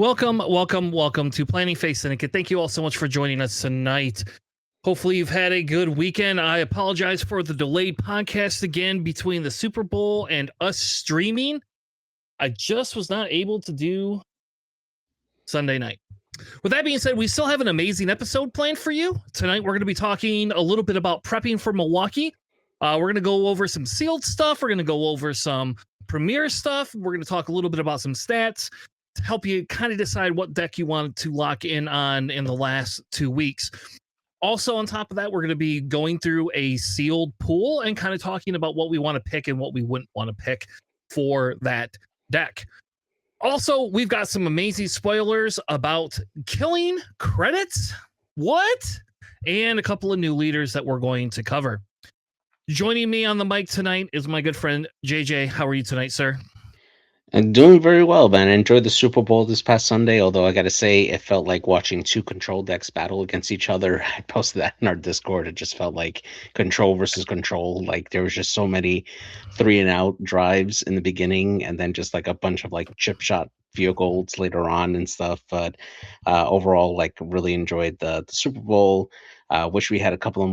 Welcome to Planning Phase Syndicate. Thank you all so much for joining us tonight. Hopefully you've had a good weekend. I apologize for the delayed podcast again between the Super Bowl and us streaming. I just was not able to do Sunday night. With that being said, we still have an amazing episode planned for you. Tonight we're going to be talking a little bit about prepping for Milwaukee. We're going to go over some sealed stuff. We're going to go over some Premier stuff. We're going to talk a little bit about some stats to help you kind of decide what deck you want to lock in on in the last 2 weeks. Also, on top of that, we're going to be going through a sealed pool and kind of talking about what we want to pick and what we wouldn't want to pick for that deck. Also, we've got some amazing spoilers about killing credits. What? And a couple of new leaders that we're going to cover. Joining me on the mic tonight is my good friend, JJ. How are you tonight, sir? I'm doing very well, man. I enjoyed the Super Bowl this past Sunday, although I got to say it felt like watching two control decks battle against each other. I posted that in our Discord. It just felt like control versus control. Like there was just so many 3-and-out drives in the beginning and then just like a bunch of like chip shot field goals later on and stuff. But overall, like really enjoyed the Super Bowl. Wish we had a couple of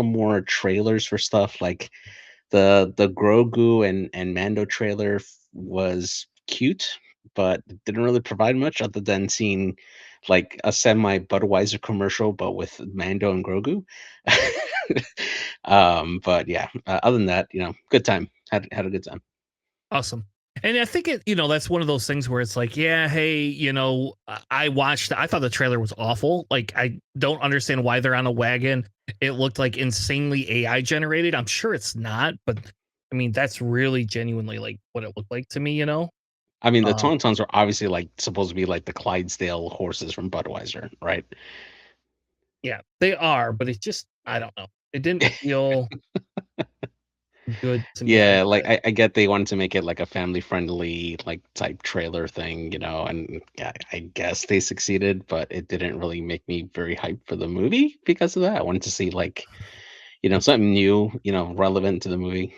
more trailers for stuff like the Grogu and Mando trailer was cute, but didn't really provide much other than seeing like a semi Budweiser commercial, but with Mando and Grogu. But yeah, other than that, good time. Had a good time. Awesome. And I think that's one of those things where it's like, yeah, hey, I thought the trailer was awful. Like, I don't understand why they're on a wagon. It looked like insanely AI generated. I'm sure it's not, but I mean, that's really genuinely like what it looked like to me, I mean, the Tauntauns are obviously like supposed to be like the Clydesdale horses from Budweiser, right? Yeah, they are, but it's just, I don't know. It didn't feel good to me. Yeah, like I get they wanted to make it like a family friendly like type trailer thing, and yeah, I guess they succeeded, but it didn't really make me very hyped for the movie because of that. I wanted to see like, something new, relevant to the movie.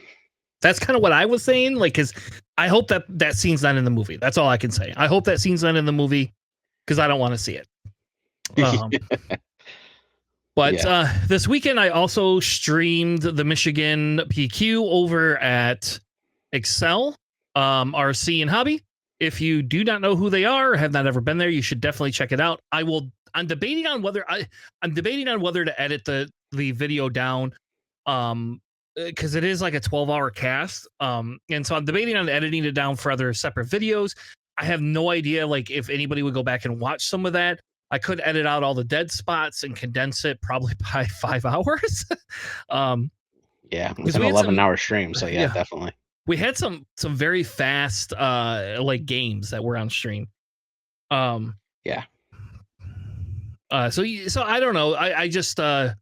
That's kind of what I was saying. Like, because I hope that scene's not in the movie. That's all I can say. I hope that scene's not in the movie because I don't want to see it. But this weekend, I also streamed the Michigan PQ over at Excel, RC and Hobby. If you do not know who they are or have not ever been there, you should definitely check it out. I'm debating on whether to edit the video down, because it is like a 12-hour cast. And so I'm debating on editing it down for other separate videos. I have no idea, like, if anybody would go back and watch some of that. I could edit out all the dead spots and condense it probably by 5 hours. Yeah, it's an 11-hour stream, so yeah, definitely. We had some very fast like games that were on stream. Yeah. So I don't know. I just I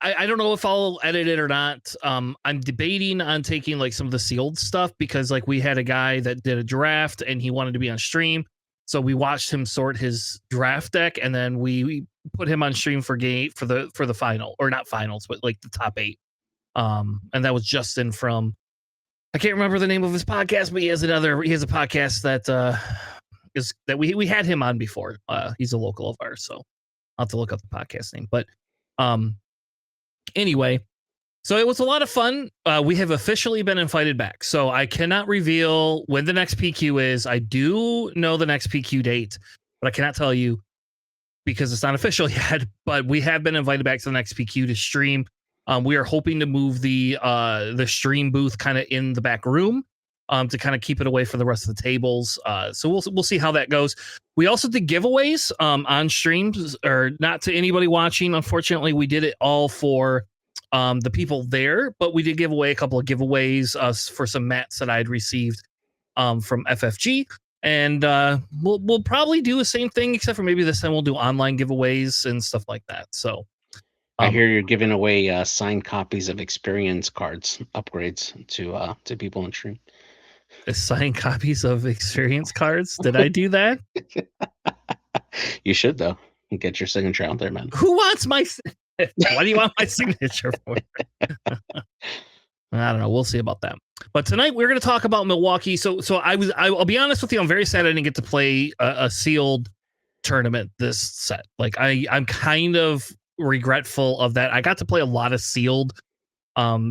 don't know if I'll edit it or not. I'm debating on taking like some of the sealed stuff because like we had a guy that did a draft and he wanted to be on stream. So we watched him sort his draft deck, and then we put him on stream for the final, or not finals, but like the top 8. And that was Justin from, I can't remember the name of his podcast, but he has a podcast that we had him on before. He's a local of ours, so I'll have to look up the podcast name. But anyway, so it was a lot of fun. We have officially been invited back. So I cannot reveal when the next PQ is. I do know the next PQ date, but I cannot tell you because it's not official yet. But we have been invited back to the next PQ to stream. We are hoping to move the stream booth kind of in the back room to kind of keep it away from the rest of the tables. So we'll see how that goes. We also did giveaways on streams, or not to anybody watching. Unfortunately, we did it all for the people there, but we did give away a couple of giveaways for some mats that I had received from FFG, and we'll probably do the same thing, except for maybe this time we'll do online giveaways and stuff like that. So I hear you're giving away signed copies of experience cards upgrades to people in stream. Signed copies of experience cards. Did I do that? You should though. Get your signature out there, man. Who wants my? What do you want my signature for? I don't know. We'll see about that. But tonight we're going to talk about Milwaukee. I'll be honest with you. I'm very sad I didn't get to play a sealed tournament this set. Like I'm kind of regretful of that. I got to play a lot of sealed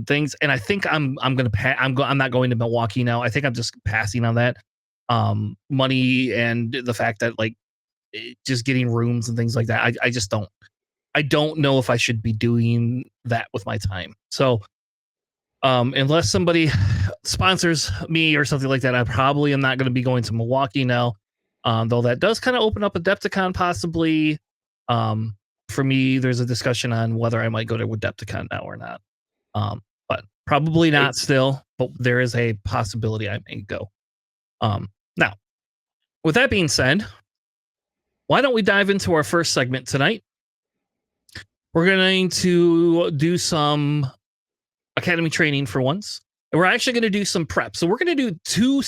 things, and I think I'm gonna I'm not going to Milwaukee now. I think I'm just passing on that money and the fact that like just getting rooms and things like that. I just don't know if I should be doing that with my time. So unless somebody sponsors me or something like that, I probably am not going to be going to Milwaukee now. Though that does kind of open up Adepticon possibly. For me, there's a discussion on whether I might go to Adepticon now or not. But probably not still, but there is a possibility I may go. Now, with that being said, why don't we dive into our first segment tonight? We're going to do some academy training for once. And we're actually going to do some prep. So we're going to do two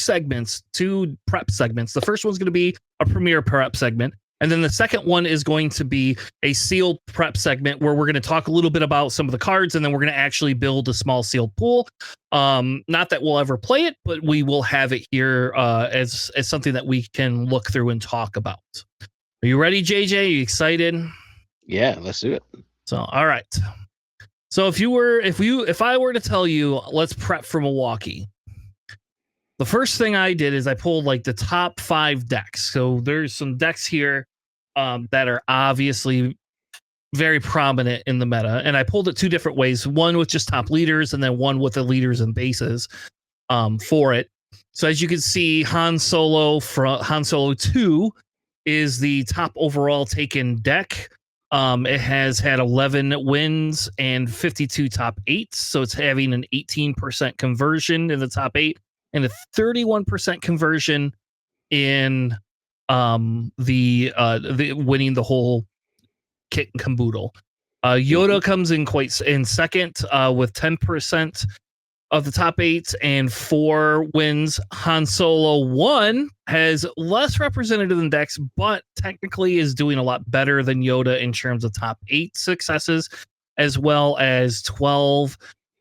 prep segments. The first one's going to be a premier prep segment. And then the second one is going to be a sealed prep segment where we're going to talk a little bit about some of the cards, and then we're going to actually build a small sealed pool. Not that we'll ever play it, but we will have it here as something that we can look through and talk about. Are you ready, JJ? Are you excited? Yeah, let's do it. So, all right. So if I were to tell you, let's prep for Milwaukee, the first thing I did is I pulled like the top 5 decks. So there's some decks here that are obviously very prominent in the meta. And I pulled it 2 different ways. One with just top leaders, and then one with the leaders and bases for it. So as you can see, Han Solo 2 is the top overall taken deck. It has had 11 wins and 52 top 8s. So it's having an 18% conversion in the top 8 and a 31% conversion in the winning the whole kit and caboodle. Yoda comes in in second with 10% of the top 8 and 4 wins. Han Solo 1 has less representative in decks, but technically is doing a lot better than Yoda in terms of top 8 successes, as well as 12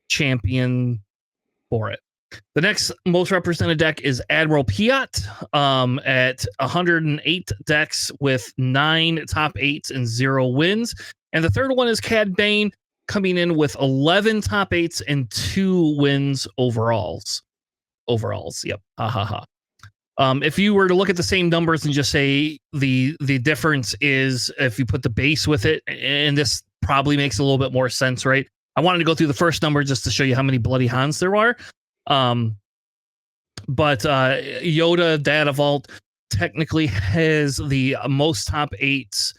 champion for it. The next most represented deck is Admiral Piat at 108 decks with 9 top 8s and 0 wins. And the third one is Cad Bane, coming in with 11 top 8s and 2 wins overalls. Yep. Ha ha ha. If you were to look at the same numbers and just say the difference is if you put the base with it, and this probably makes a little bit more sense, right? I wanted to go through the first number just to show you how many bloody Hans there are. But Yoda Data Vault technically has the most top 8s,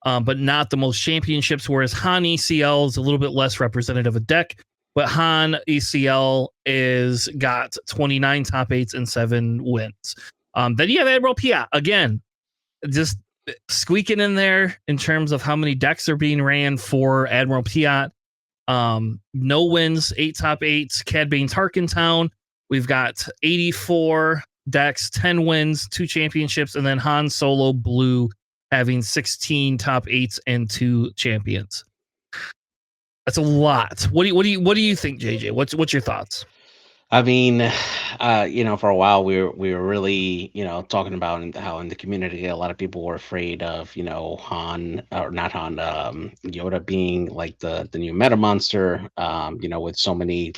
but not the most championships, whereas Han ECL is a little bit less representative of deck, but Han ECL is got 29 top 8s and 7 wins. Then you have Admiral Piat, again, just squeaking in there in terms of how many decks are being ran for Admiral Piat. No wins, 8 top 8s. Cad Bane Tarkintown, we've got 84 decks, 10 wins, 2 championships, and then Han Solo Blue having 16 top 8s and 2 champions. That's a lot. What do you think, JJ? What's your thoughts? I mean, for a while we were really, talking about how in the community a lot of people were afraid of, Han or not Han, Yoda being like the new meta monster, with so many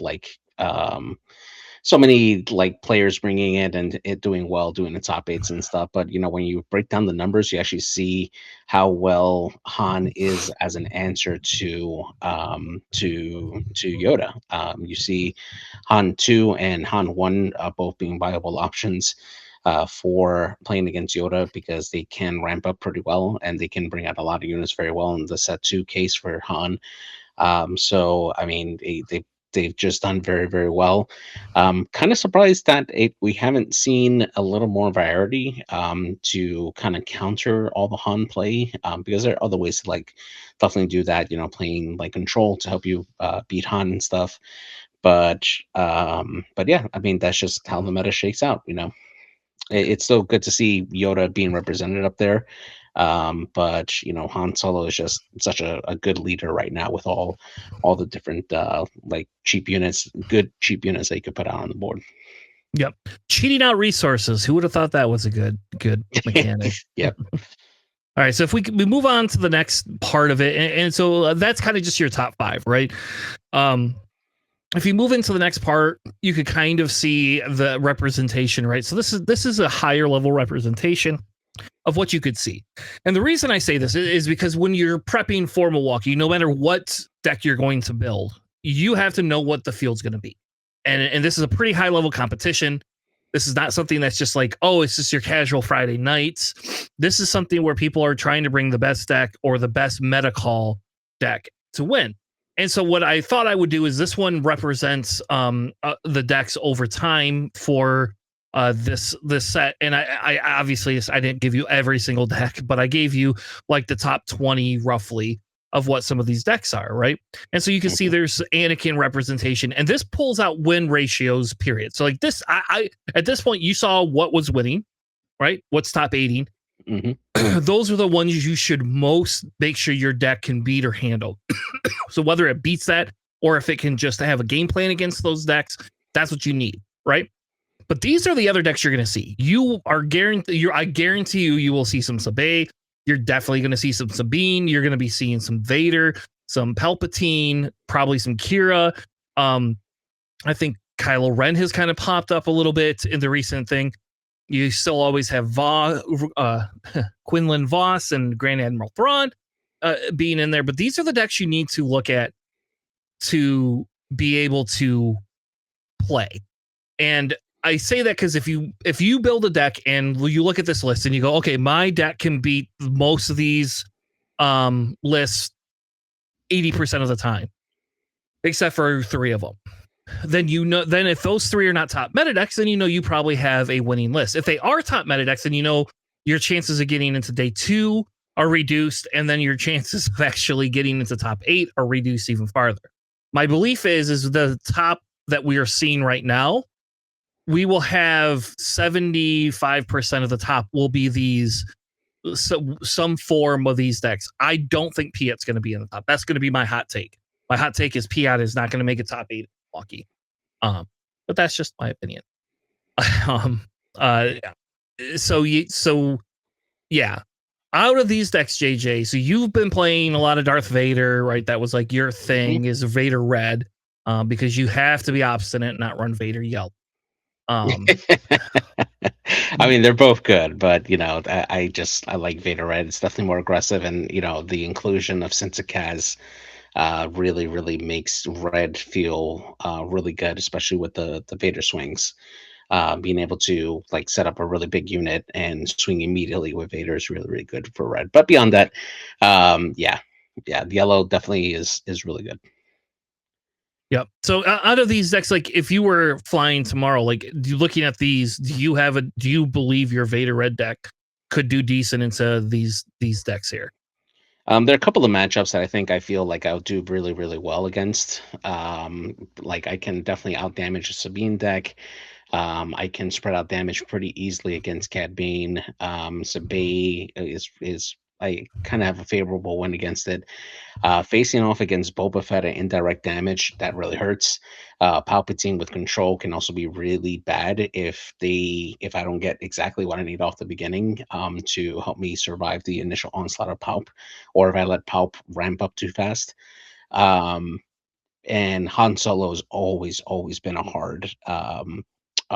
like players bringing it and it doing well, doing the top 8s and stuff. But when you break down the numbers, you actually see how well Han is as an answer to Yoda. You see Han 2 and Han 1 both being viable options for playing against Yoda because they can ramp up pretty well and they can bring out a lot of units very well in the set 2 case for Han. So I mean, they've just done very, very well. Kind of surprised that we haven't seen a little more variety to kind of counter all the Han play, because there are other ways to like definitely do that, playing like control to help you beat Han and stuff. But yeah, I mean, that's just how the meta shakes out. It's still good to see Yoda being represented up there. But Han Solo is just such a good leader right now with all the different like good cheap units that you could put out on the board. Yep. Cheating out resources. Who would have thought that was a good mechanic? Yep. All right, so if we move on to the next part of it, and so that's kind of just your top 5, right? If you move into the next part, you could kind of see the representation, right? So this is a higher level representation of what you could see. And the reason I say this is because when you're prepping for Milwaukee, no matter what deck you're going to build, you have to know what the field's going to be. And this is a pretty high level competition. This is not something that's just like, oh, it's just your casual Friday nights. This is something where people are trying to bring the best deck or the best meta call deck to win. And so what I thought I would do is this one represents the decks over time for this set. And I obviously I didn't give you every single deck, but I gave you like the top 20 roughly of what some of these decks are, right? And so you can see there's Anakin representation, and this pulls out win ratios, period. So like this, I at this point you saw what was winning, right? What's top 80. Those are the ones you should most make sure your deck can beat or handle. So whether it beats that or if it can just have a game plan against those decks, that's what you need, right? But these are the other decks you're going to see. I guarantee you will see some Sabé. You're definitely going to see some Sabine. You're going to be seeing some Vader, some Palpatine, probably some Kira. I think Kylo Ren has kind of popped up a little bit in the recent thing. You still always have Quinlan Voss and Grand Admiral Thrawn being in there. But these are the decks you need to look at to be able to play. And I say that because if you build a deck and you look at this list and you go, okay, my deck can beat most of these lists 80% of the time, except for 3 of them. Then then if those 3 are not top meta decks, then you probably have a winning list. If they are top meta decks, then your chances of getting into day 2 are reduced, and then your chances of actually getting into top 8 are reduced even farther. My belief is the top that we are seeing right now, we will have 75% of the top will be these some form of these decks. I don't think Piat's going to be in the top. That's going to be my hot take. My hot take is Piat is not going to make a top 8 Milwaukee. But that's just my opinion. So yeah. Out of these decks, JJ, so you've been playing a lot of Darth Vader, right? That was like your thing is Vader Red, because you have to be obstinate, not run Vader Yellow. I mean, they're both good, but I like Vader Red. It's definitely more aggressive, and the inclusion of Sensicaz really makes Red feel really good, especially with the Vader swings. Being able to like set up a really big unit and swing immediately with Vader is really good for Red. But beyond that, yeah, the yellow definitely is really good. Yep. So out of these decks, like if you were flying tomorrow, like looking at these, do you believe your Vader Red deck could do decent into these decks here? There are a couple of matchups that I feel like I'll do really well against. Like I can definitely outdamage a Sabine deck. I can spread out damage pretty easily against Cad Bane. Sabay is I kind of have a favorable win against it. Facing off against Boba Fett at indirect damage, that really hurts. Palpatine with control can also be really bad if I don't get exactly what I need off the beginning to help me survive the initial onslaught of Palp, or if I let Palp ramp up too fast. And Han Solo has always been a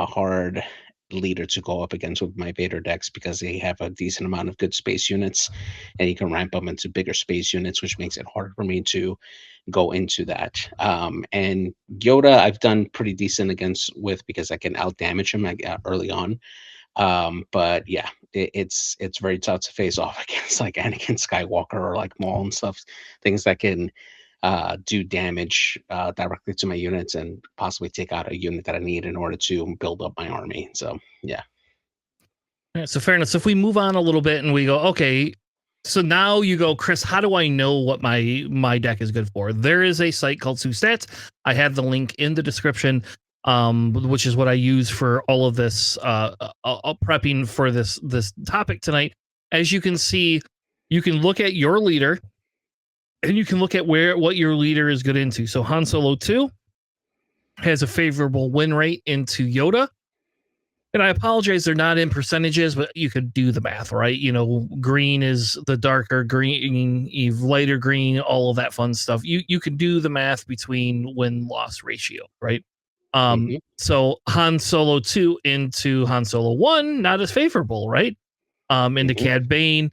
hard leader to go up against with my Vader decks because they have a decent amount of good space units, and you can ramp them into bigger space units, which makes it harder for me to go into that. And Yoda, I've done pretty decent with because I can out damage him early on. But yeah, it's very tough to face off against like Anakin Skywalker or like Maul and stuff, things that can do damage directly to my units and possibly take out a unit that I need in order to build up my army. So yeah. All right, so fair enough. So if we move on a little bit and we go, okay, so now you go, Chris, how do I know what my deck is good for? There is a site called Stats. I have the link in the description, which is what I use for all of this prepping for this topic tonight. as you can see, you can look at your leader and you can look at what your leader is good into. So Han Solo 2 has a favorable win rate into Yoda. And I apologize, they're not in percentages, but you could do the math, right? You know, green is the darker green, lighter green, all of that fun stuff. You could do the math between win-loss ratio, right? Hmm. So Han Solo 2 into Han Solo 1, not as favorable, right? Into Hmm. Cad Bane,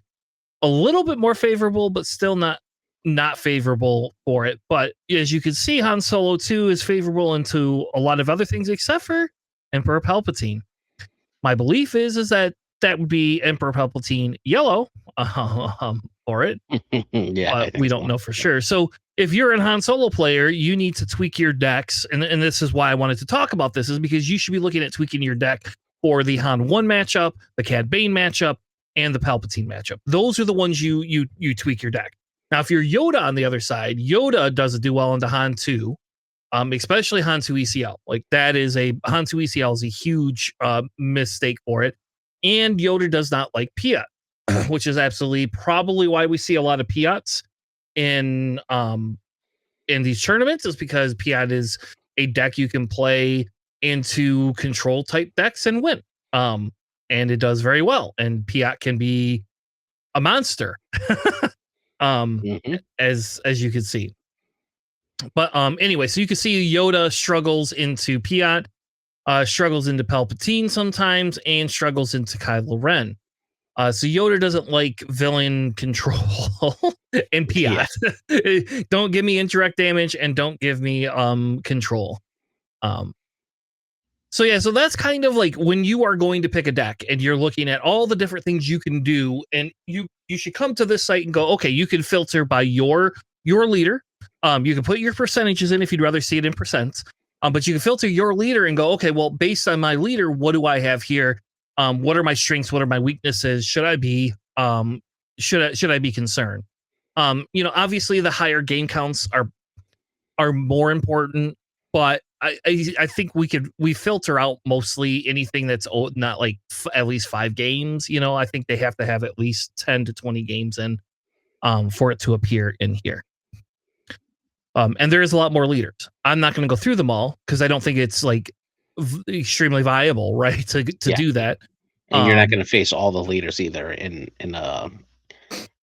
a little bit more favorable, but still not favorable for it. But as you can see, Han Solo 2 is favorable into a lot of other things except for Emperor Palpatine. My belief is that that would be Emperor Palpatine yellow for it, Yeah, I but we think don't so. know for sure. So if you're a Han Solo player, you need to tweak your decks, and this is why I wanted to talk about this, is because you should be looking at tweaking your deck for the Han 1 matchup, the Cad Bane matchup, and the Palpatine matchup. Those are the ones you tweak your deck. Now, if you're Yoda on the other side, Yoda doesn't do well into Han 2, especially Han 2 ECL. Like that is a Han 2 ECL is a huge mistake for it. And Yoda does not like Piat, which is absolutely probably why we see a lot of Piats in these tournaments, is because Piat is a deck you can play into control type decks and win. And it does very well. And Piat can be a monster. um, Hmm. as you can see. But anyway, so you can see Yoda struggles into Piat, struggles into Palpatine sometimes, and struggles into Kylo Ren. So Yoda doesn't like villain control and Yeah. Piat. Don't give me indirect damage and don't give me control. Um, so yeah, so that's kind of like when you are going to pick a deck and you're looking at all the different things you can do, and you should come to this site and go, okay, you can filter by your leader. You can put your percentages in if you'd rather see it in percents. But you can filter your leader and go, okay, well, based on my leader, what do I have here? What are my strengths? What are my weaknesses? Should I be concerned? Obviously the higher game counts are more important, but I think we filter out mostly anything that's not like at least 5 games. I think they have to have at least 10 to 20 games in for it to appear in here. And there is a lot more leaders. I'm not going to go through them all because I don't think it's like extremely viable, right? To Yeah. do that. And you're not Um, going to face all the leaders either in an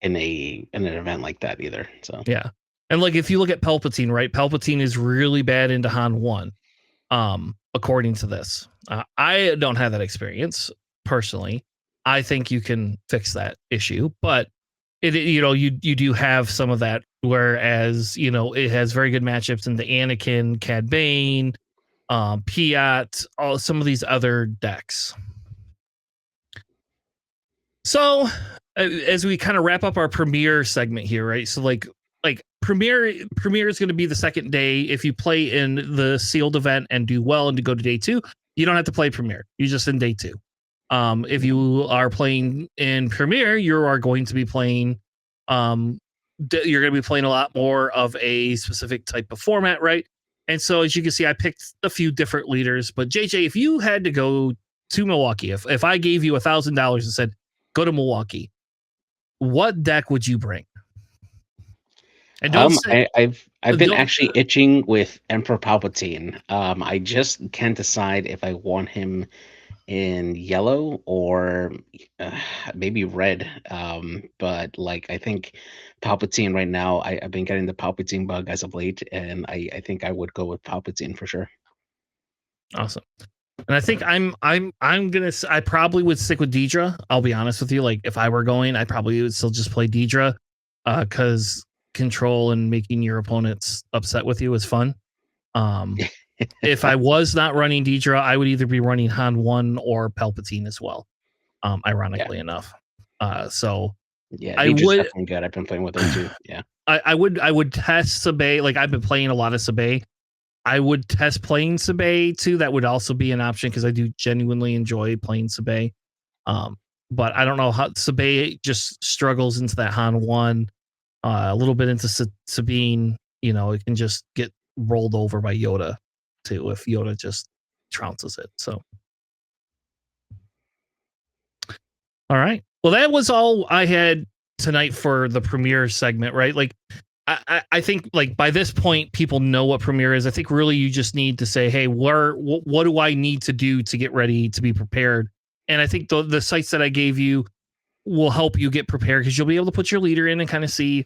event like that either. So yeah. And like if you look at Palpatine, right? Palpatine is really bad into Han 1. According to this. I don't have that experience personally. I think you can fix that issue, but you do have some of that. Whereas it has very good matchups in the Anakin, Cad Bane, Piat, all some of these other decks. So as we kind of wrap up our premiere segment here, right? So like premiere is going to be the second day. If you play in the sealed event and do well and to go to day 2, you don't have to play premiere. You're just in day 2. If you are playing in premiere, you are going to be playing you're going to be playing a lot more of a specific type of format, right? And so as you can see, I picked a few different leaders, but JJ, if you had to go to Milwaukee, if I gave you $1,000 and said go to Milwaukee, what deck would you bring? And don't say I've been don't actually itching with Emperor Palpatine. I just can't decide if I want him in yellow or uh, maybe red. But like I think Palpatine right now, I've been getting the Palpatine bug as of late, and I think I would go with Palpatine for sure. awesome. And I think I probably would stick with Deidre. I'll be honest with you. Like if I were going, I probably would still just play Deidre, because control and making your opponents upset with you is fun. Um, if I was not running Deidre, I would either be running Han 1 or Palpatine as well. Yeah, Ironically enough. So yeah, I Deidre's would definitely good. I've been playing with her too. Yeah, I would test Sabay. Like I've been playing a lot of Sabay. I would test playing Sabay too. That would also be an option because I do genuinely enjoy playing Sabay. Um, but I don't know how Sabay just struggles into that Han 1, a little bit into Sabine. It can just get rolled over by Yoda too if Yoda just trounces it. So, all right. Well, that was all I had tonight for the premiere segment, right? Like, I think like by this point, people know what premiere is. I think really you just need to say, hey, what do I need to do to get ready to be prepared? And I think the sites that I gave you will help you get prepared because you'll be able to put your leader in and kind of see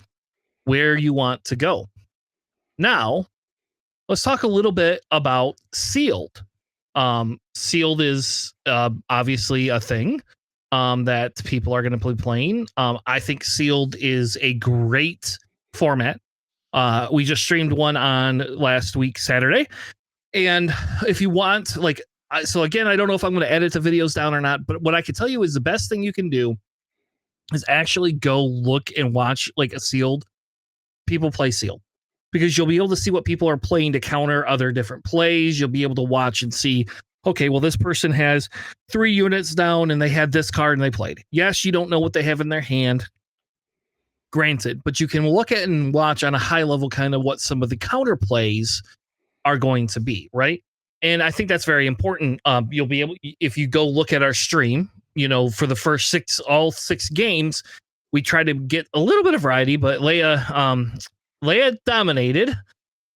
where you want to go. Now, let's talk a little bit about sealed. Sealed is obviously a thing that people are going to be playing. I think sealed is a great format. We just streamed one on last week, Saturday. And if you want, like, so again, I don't know if I'm going to edit the videos down or not, but what I can tell you is the best thing you can do is actually go look and watch like a sealed people play sealed because you'll be able to see what people are playing to counter other different plays. You'll be able to watch and see, okay, well, this person has 3 units down and they had this card and they played. Yes, you don't know what they have in their hand, granted, but you can look at and watch on a high level kind of what some of the counter plays are going to be, right? And I think that's very important. You'll be able, if you go look at our stream, you know, for the first all 6 games, we tried to get a little bit of variety, but Leia dominated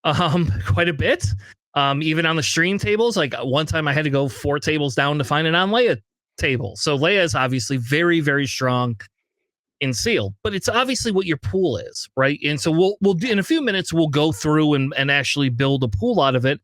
quite a bit. Even on the stream tables, like one time I had to go 4 tables down to find an on Leia table. So Leia is obviously very, very strong in sealed, but it's obviously what your pool is, right? And so we'll do, in a few minutes we'll go through and actually build a pool out of it.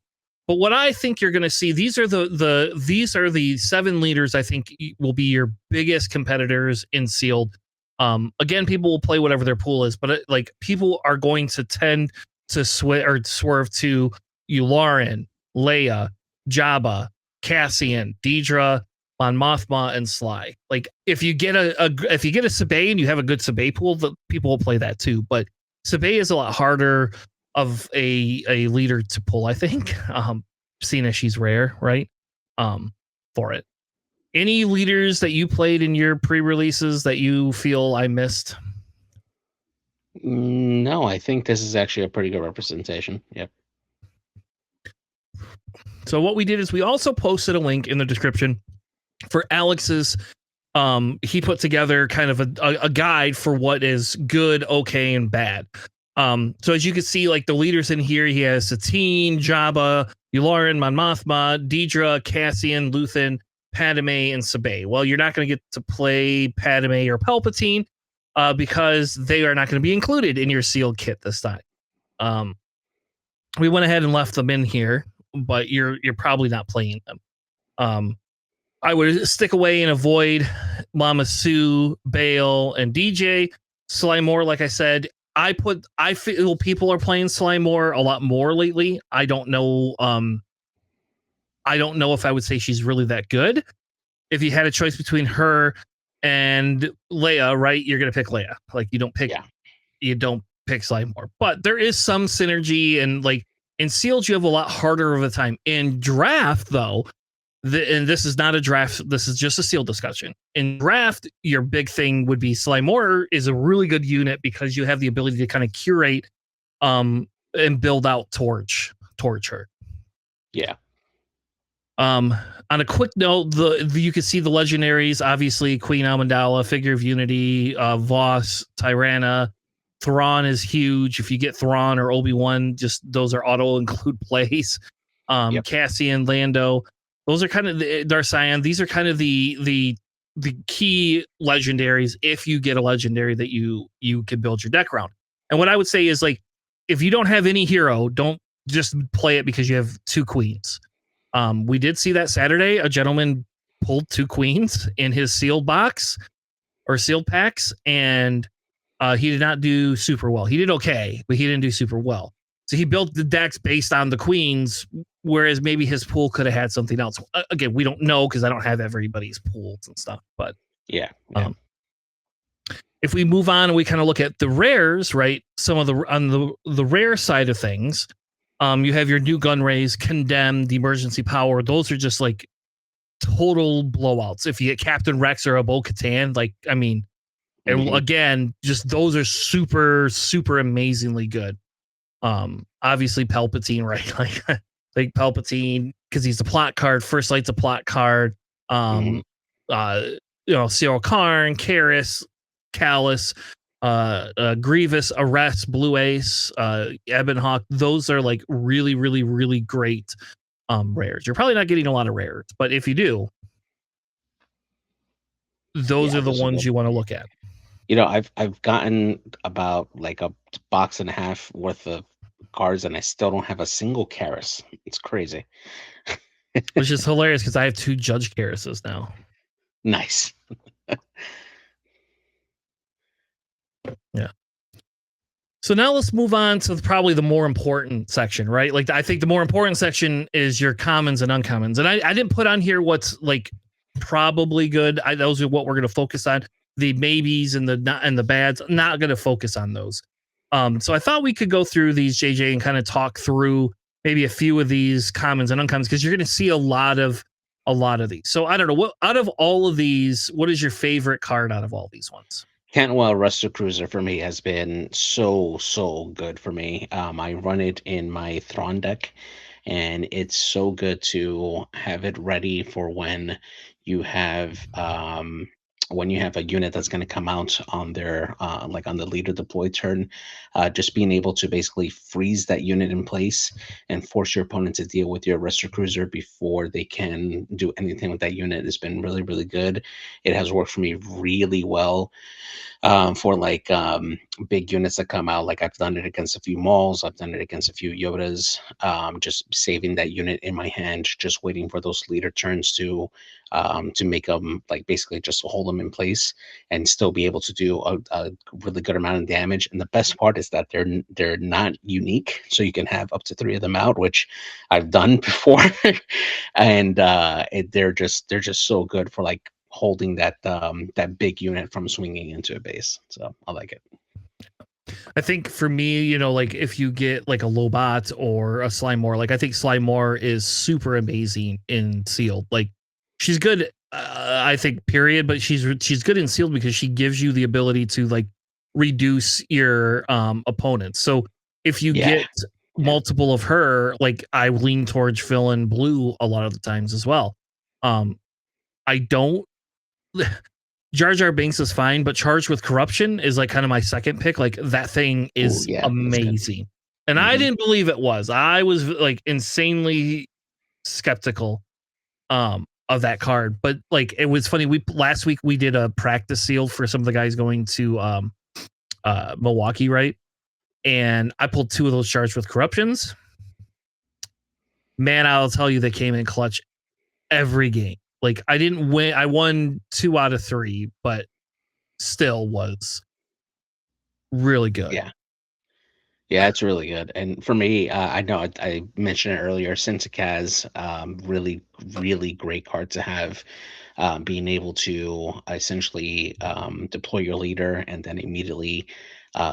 But what I think you're going to see, these are the 7 leaders I think will be your biggest competitors in sealed. Again, people will play whatever their pool is, but like people are going to tend to swerve to Yularen, Leia, Jabba, Cassian, Deidre, Mon Mothma, and Sly. Like if you get if you get a Sabay and you have a good Sabay pool, the people will play that too. But Sabay is a lot harder of a leader to pull, I think. Seeing as she's rare, right? For it. Any leaders that you played in your pre-releases that you feel I missed? No, I think this is actually a pretty good representation. Yep. So what we did is we also posted a link in the description for Alex's. He put together kind of a guide for what is good, okay, and bad. So as you can see, like the leaders in here, he has Satine, Jabba, Yularen, Mon Mothma, Deidre, Cassian, Luthen, Padme, and Sabay. Well, you're not going to get to play Padme or Palpatine because they are not going to be included in your sealed kit this time. We went ahead and left them in here, but you're probably not playing them. I would stick away and avoid Mama Sue, Bale, and DJ. Sly Moore, like I said, I feel people are playing Sly Moore a lot more lately. I don't know. I don't know if I would say she's really that good. If you had a choice between her and Leia, right, you're gonna pick Leia. Like you don't pick Sly Moore. But there is some synergy, and like in sealed, you have a lot harder of a time. In draft, though, and this is not a draft, this is just a sealed discussion. In draft, your big thing would be Sly Moore is a really good unit because you have the ability to kind of curate and build out towards her. Yeah. On a quick note, you can see the legendaries, obviously Queen Amidala, Figure of Unity, Voss, Tyranna. Thrawn is huge. If you get Thrawn or Obi-Wan, just those are auto include plays. Cassian, Lando, those are kind of the Darcian. These are kind of the key legendaries if you get a legendary that you can build your deck around. And what I would say is, like, if you don't have any hero, don't just play it because you have 2 queens. We did see that Saturday, a gentleman pulled 2 queens in his sealed box or sealed packs, and he did not do super well. He did okay, but he didn't do super well. So he built the decks based on the queens, whereas maybe his pool could have had something else. Again, we don't know because I don't have everybody's pools and stuff. But yeah. If we move on and we kind of look at the rares, right? Some of on the rare side of things, you have your new gun rays, condemned, the emergency power. Those are just like total blowouts. If you get Captain Rex or a Bo-Katan, like, I mean, again, just those are super, super amazingly good. Obviously Palpatine, right? like Palpatine, because he's a plot card. First Light's a plot card. Cyril Karn, Karis, Callus, Grievous, Arrest, Blue Ace, Ebon Hawk. Those are like really, really, really great rares. You're probably not getting a lot of rares, but if you do, those Yeah, are the those are ones good. you want to look at. I've gotten about like a box and a half worth of cards, and I still don't have a single Karis. It's crazy. Which is hilarious because I have 2 Judge Karises now. Nice. Yeah. So now let's move on to probably the more important section, right? Like I think the more important section is your commons and uncommons. And I didn't put on here what's like probably good. Those are what we're going to focus on. The maybes and the not and the bads. Not going to focus on those. So I thought we could go through these, JJ, and kind of talk through maybe a few of these commons and uncommons because you're going to see a lot of these. So I don't know what out of all of these, what is your favorite card out of all these ones? Cantwell Resto Cruiser for me has been so good for me. I run it in my Thrawn deck, and it's so good to have it ready for you have when you have a unit that's going to come out on their like on the leader deploy turn. Just being able to basically freeze that unit in place and force your opponent to deal with your Resto Cruiser before they can do anything with that unit has been really good. It has worked for me really well for like big units that come out. Like I've done it against a few Mauls, I've done it against a few Yodas. Just saving that unit in my hand, just waiting for those leader turns to make them like basically just hold them in place and still be able to do a really good amount of damage. And the best part is that they're not unique, so you can have up to 3 of them out, which I've done before, and they're just so good for like holding that big unit from swinging into a base. So I like it. I think for me, like if you get like a Lobot or a Slimore, like I think Slimore is super amazing in sealed. Like she's good, I think, period, but she's good in sealed because she gives you the ability to like reduce your opponents. So if you Yeah, get yeah. multiple of her, like I lean towards fill blue a lot of the times as well. I don't Jar Jar Binks is fine, but Charged with Corruption is like kind of my second pick. Like that thing Oh is yeah, that's good. amazing. And I Hmm. didn't believe it was. I was like insanely skeptical of that card. But like it was funny. We last week we did a practice seal for some of the guys going to Milwaukee, right? And I pulled 2 of those Charged with Corruptions. Man, I'll tell you they came in clutch every game. Like I didn't win. I won 2 out of 3, but still was really good. Yeah, yeah, it's really good. And for me, I know I mentioned it earlier. Syntacaz, really great card to have. Being able to essentially deploy your leader and then immediately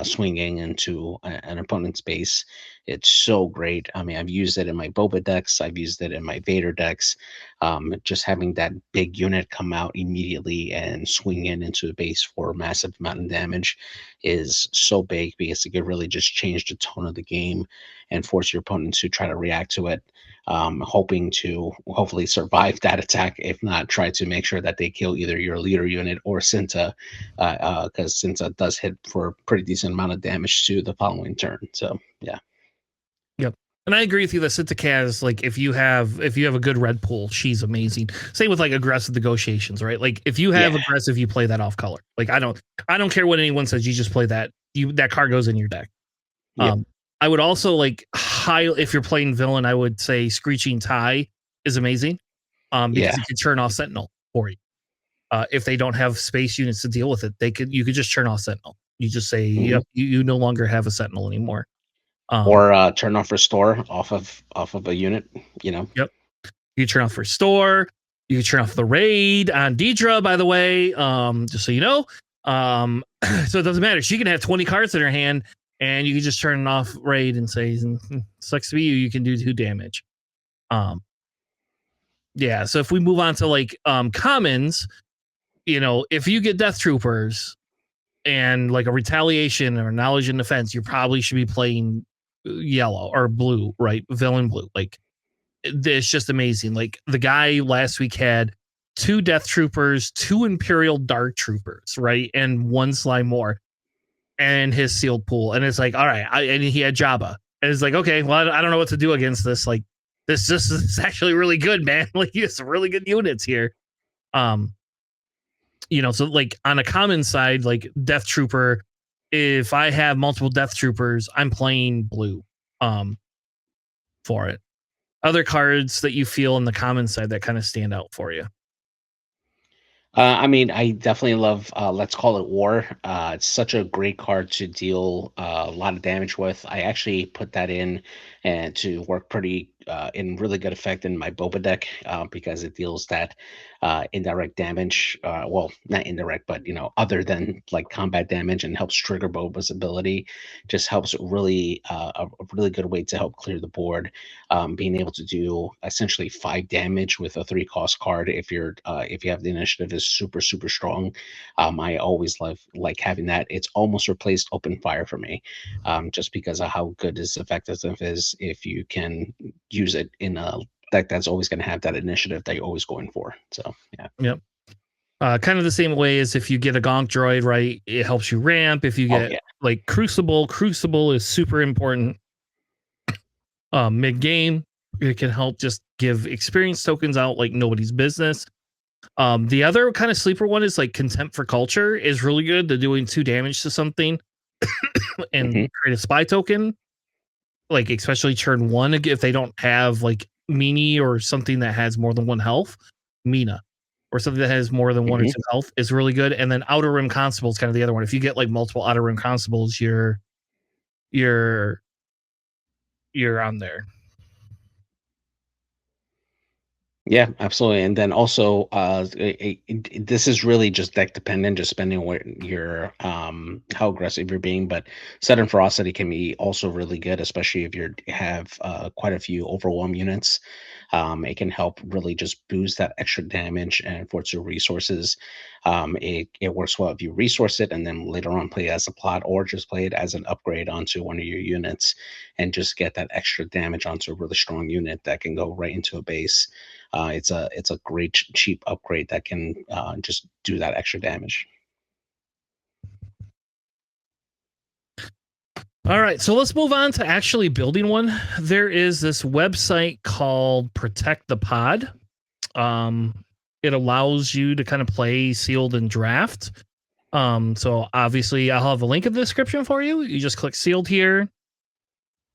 swinging into an opponent's base. It's so great. I mean, I've used it in my Boba decks, I've used it in my Vader decks. Just having that big unit come out immediately and swing into the base for a massive amount of damage is so big because it could really just change the tone of the game and force your opponent to try to react to it, hoping to hopefully survive that attack. If not, try to make sure that they kill either your leader unit or Cinta, because Cinta does hit for a pretty decent amount of damage to the following turn. So yeah, Yep. And I agree with you that Syntacaz, like if you have a good red pool, she's amazing. Same with like aggressive negotiations, right? Like if you have yeah, aggressive, you play that off color. Like I don't care what anyone says, you just play that. That card goes in your deck. yep, Um I would also like if you're playing villain, I would say Screeching Tie is amazing. Because yeah, you can turn off Sentinel for you. If they don't have space units to deal with it, you could just turn off Sentinel. You just say, hmm yep, you no longer have a Sentinel anymore. Um, or turn off restore off of a unit. You know, yep. You turn off Restore. You can turn off the raid on Deidre, by the way. Just so you know. So it doesn't matter. She can have 20 cards in her hand, and you can just turn off raid and say, sucks to be you, you can do 2 damage. Um, yeah. So if we move on to like commons, if you get Death Troopers and like a retaliation or knowledge and defense, you probably should be playing yellow or blue, right? Villain blue. Like it's just amazing. Like the guy last week had 2 Death Troopers, 2 Imperial Dark Troopers, right, and 1 Sly Moore, and his sealed pool. And it's like, all right, and he had Jabba, and it's like, okay, well, I don't know what to do against this. Like, this just is actually really good, man. Like, you have some really good units here. So like on a common side, like Death Trooper, if I have multiple Death Troopers, I'm playing blue for it. Other cards that you feel on the common side that kind of stand out for you? I mean, I definitely love Let's Call It War. It's such a great card to deal a lot of damage with. I actually put that in and to work pretty in really good effect in my Boba deck because it deals that indirect damage. Well, not indirect, but other than like combat damage, and helps trigger Boba's ability. Just helps really a really good way to help clear the board. Being able to do essentially 5 damage with a 3-cost card if if you have the initiative is super strong. I always like having that. It's almost replaced open fire for me, just because of how good its effectiveness is if you can use it in a deck that's always going to have that initiative that you're always going for. So yeah. Yep. Kind of the same way as if you get a Gonk droid, right? It helps you ramp. If you Oh get yeah. like Crucible is super important mid game. It can help just give experience tokens out like nobody's business. The other kind of sleeper one is like Contempt for Culture is really good. They're doing 2 damage to something and Hmm. create a spy token, like especially turn 1 if they don't have like Meanie or something that has more than 1 health. Mina or something that has more than 1 or Hmm. 2 health is really good. And then Outer Rim Constable is kind of the other one. If you get like multiple Outer Rim Constables, you're on there. Yeah, absolutely. And then also, this is really just deck dependent, just depending what your how aggressive you're being. But sudden ferocity can be also really good, especially if you have quite a few overwhelm units. It can help really just boost that extra damage and for its resources. It works well if you resource it and then later on play it as a plot, or just play it as an upgrade onto one of your units and just get that extra damage onto a really strong unit that can go right into a base. It's a great cheap upgrade that can just do that extra damage. All right, so let's move on to actually building one. There is this website called Protect the Pod. It allows you to kind of play sealed and draft. So obviously I'll have a link in the description for you. You just click sealed here,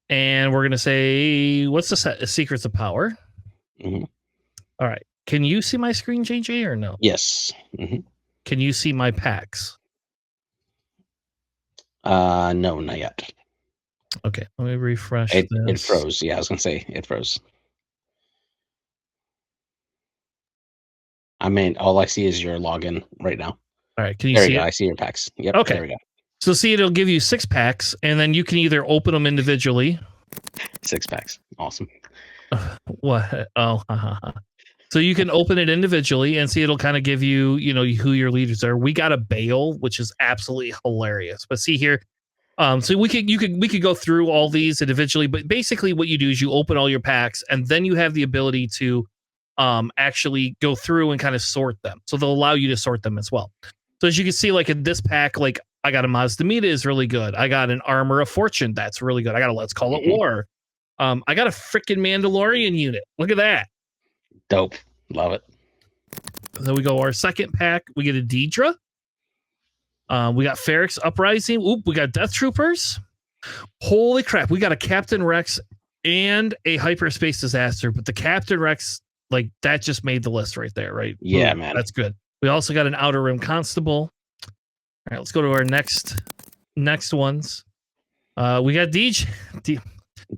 and we're gonna say what's the secrets of power. Hmm. All right, can you see my screen, JJ, or no? Yes. Hmm. Can you see my packs? No, not yet. Okay, let me refresh It this. froze. Yeah, I was gonna say it froze. I mean, all I see is your login right now. All right, can you There we see go. it? I see your packs. Yep, Okay, there we go. so see, it'll give you 6 packs, and then you can either open them individually. 6 packs. Awesome. What? Oh, ha, ha, ha. So you can open it individually and see it'll kind of give you, who your leaders are. We got a Bale, which is absolutely hilarious. But see here, so we could go through all these individually, but basically what you do is you open all your packs and then you have the ability to actually go through and kind of sort them. So they'll allow you to sort them as well. So as you can see, like in this pack, like I got a Mazda Mita is really good. I got an Armor of Fortune that's really good. I got a Let's Call It Hmm. War. I got a freaking Mandalorian unit. Look at that. Dope. Love it. So we go our second pack. We get a Deidre. We got Ferrex Uprising. Oop, we got Death Troopers. Holy crap. We got a Captain Rex and a Hyperspace Disaster. But the Captain Rex, like, that just made the list right there, right? Yeah, Boom. man. That's good. We also got an Outer Rim Constable. All right, let's go to our next ones. We got DJ.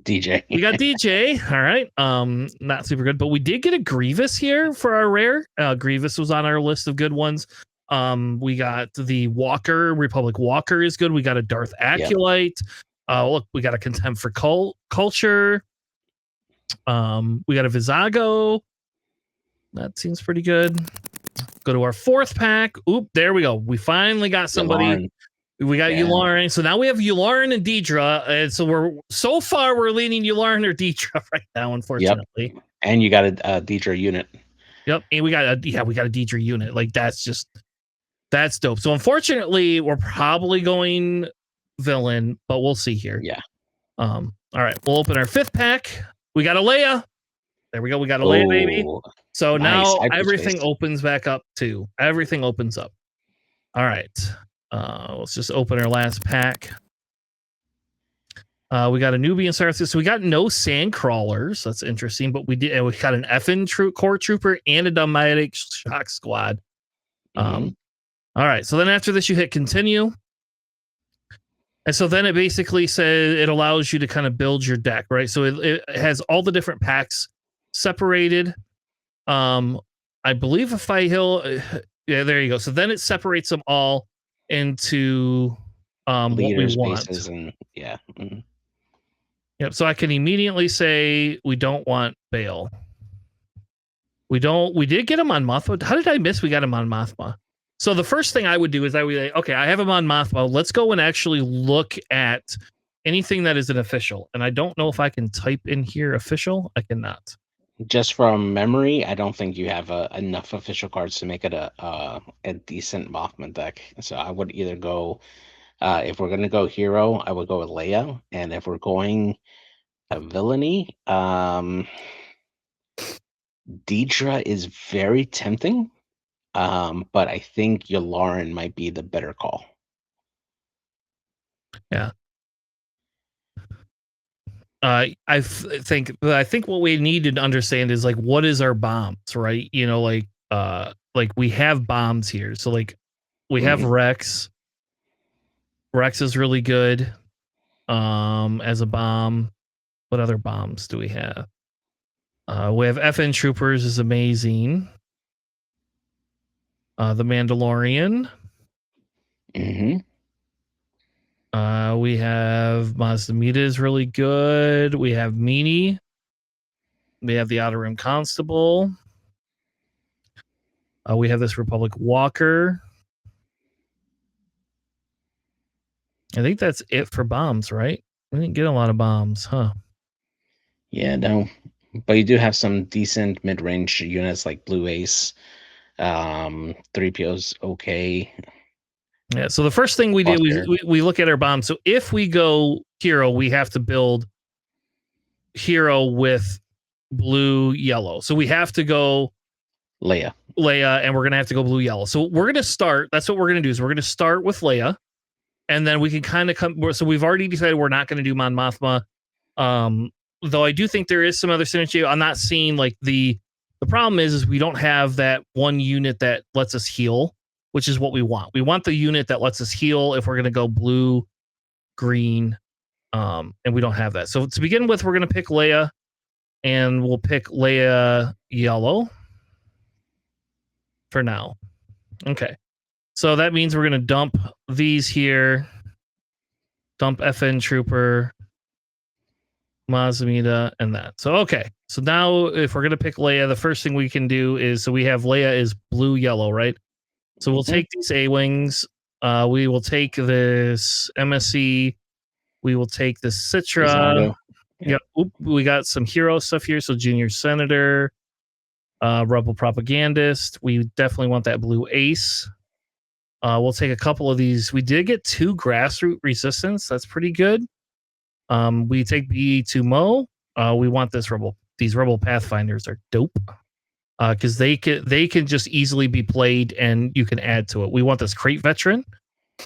DJ. We got DJ. All right. Not super good, but we did get a Grievous here for our rare. Grievous was on our list of good ones. We got the Walker, Republic Walker is good. We got a Darth Acolyte. Look, we got a Contempt for Culture. We got a Vizago. That seems pretty good. Go to our fourth pack. Oop, there we go. We finally got somebody. Yularen. We got Yeah. Yularen. So now we have Yularen and Deidre. And so we're leaning Yularen or Deidre right now, unfortunately. Yep. And you got a Deidre unit. Yep. And we got a Deidre unit. Like that's dope. So unfortunately, we're probably going villain, but we'll see here. Yeah. All right, we'll open our 5th pack. We got a Leia. There we go. We got a Leia, baby. Oh, So nice. now Hyperspace. everything opens back up too. Everything opens up. All right. Let's just open our last pack. We got a Nubian Star. So we got no sand crawlers. That's interesting. But we got an FN core trooper and a Domitic shock squad. All right. So then after this, you hit continue. And so then it basically says it allows you to kind of build your deck, right? So it has all the different packs separated. I believe if I yeah, there you go. So then it separates them all into what we want. And yeah. Mm-hmm. Yep. So I can immediately say we don't want Bail. We did get him on Mothma. How did I miss we got him on Mothma? So the first thing I would do is I would say, okay, I have him on Mothma. Let's go and actually look at anything that is an official. And I don't know if I can type in here official. I cannot. Just from memory, I don't think you have enough official cards to make it a decent Mothman deck. So I would either go, if we're going to go hero, I would go with Leia. And if we're going a villainy, Deidre is very tempting. But I think Yularen might be the better call. Yeah. I think what we need to understand is like what is our bombs, right? You know, like we have bombs here. So like we have Rex. Rex is really good as a bomb. What other bombs do we have? We have FN Troopers is amazing. The Mandalorian. We have Mazdamita is really good. We have Meanie. We have the Outer Rim Constable. We have this Republic Walker. I think that's it for bombs, right? We didn't get a lot of bombs, huh? Yeah, no. But you do have some decent mid-range units like Blue Ace. 3PO's okay. Yeah, so the first thing we do is we look at our bombs. So if we go hero, we have to build hero with blue, yellow. So we have to go Leia, and we're going to have to go blue, yellow. So we're going to start. That's what we're going to do is we're going to start with Leia. And then we can kind of come. So we've already decided we're not going to do Mon Mothma. Though I do think there is some other synergy. I'm not seeing like the problem is we don't have that one unit that lets us heal, which is what we want. We want the unit that lets us heal if we're going to go blue, green, and we don't have that. So to begin with, we're going to pick Leia, and we'll pick Leia yellow for now. Okay. So that means we're going to dump these here. Dump FN Trooper, Mazdamita, and that. So, okay. So now if we're going to pick Leia, the first thing we can do is, so we have Leia is blue, yellow, right? So we'll take these A-Wings. We will take this MSC. We will take the Citra. Yep. We got some hero stuff here. So Junior Senator, Rebel Propagandist. We definitely want that blue Ace. We'll take a couple of these. We did get 2 Grassroot Resistance. That's pretty good. We take BE2 Mo. We want this Rebel. These Rebel Pathfinders are dope. Because they can just easily be played and you can add to it. We want this Crate Veteran.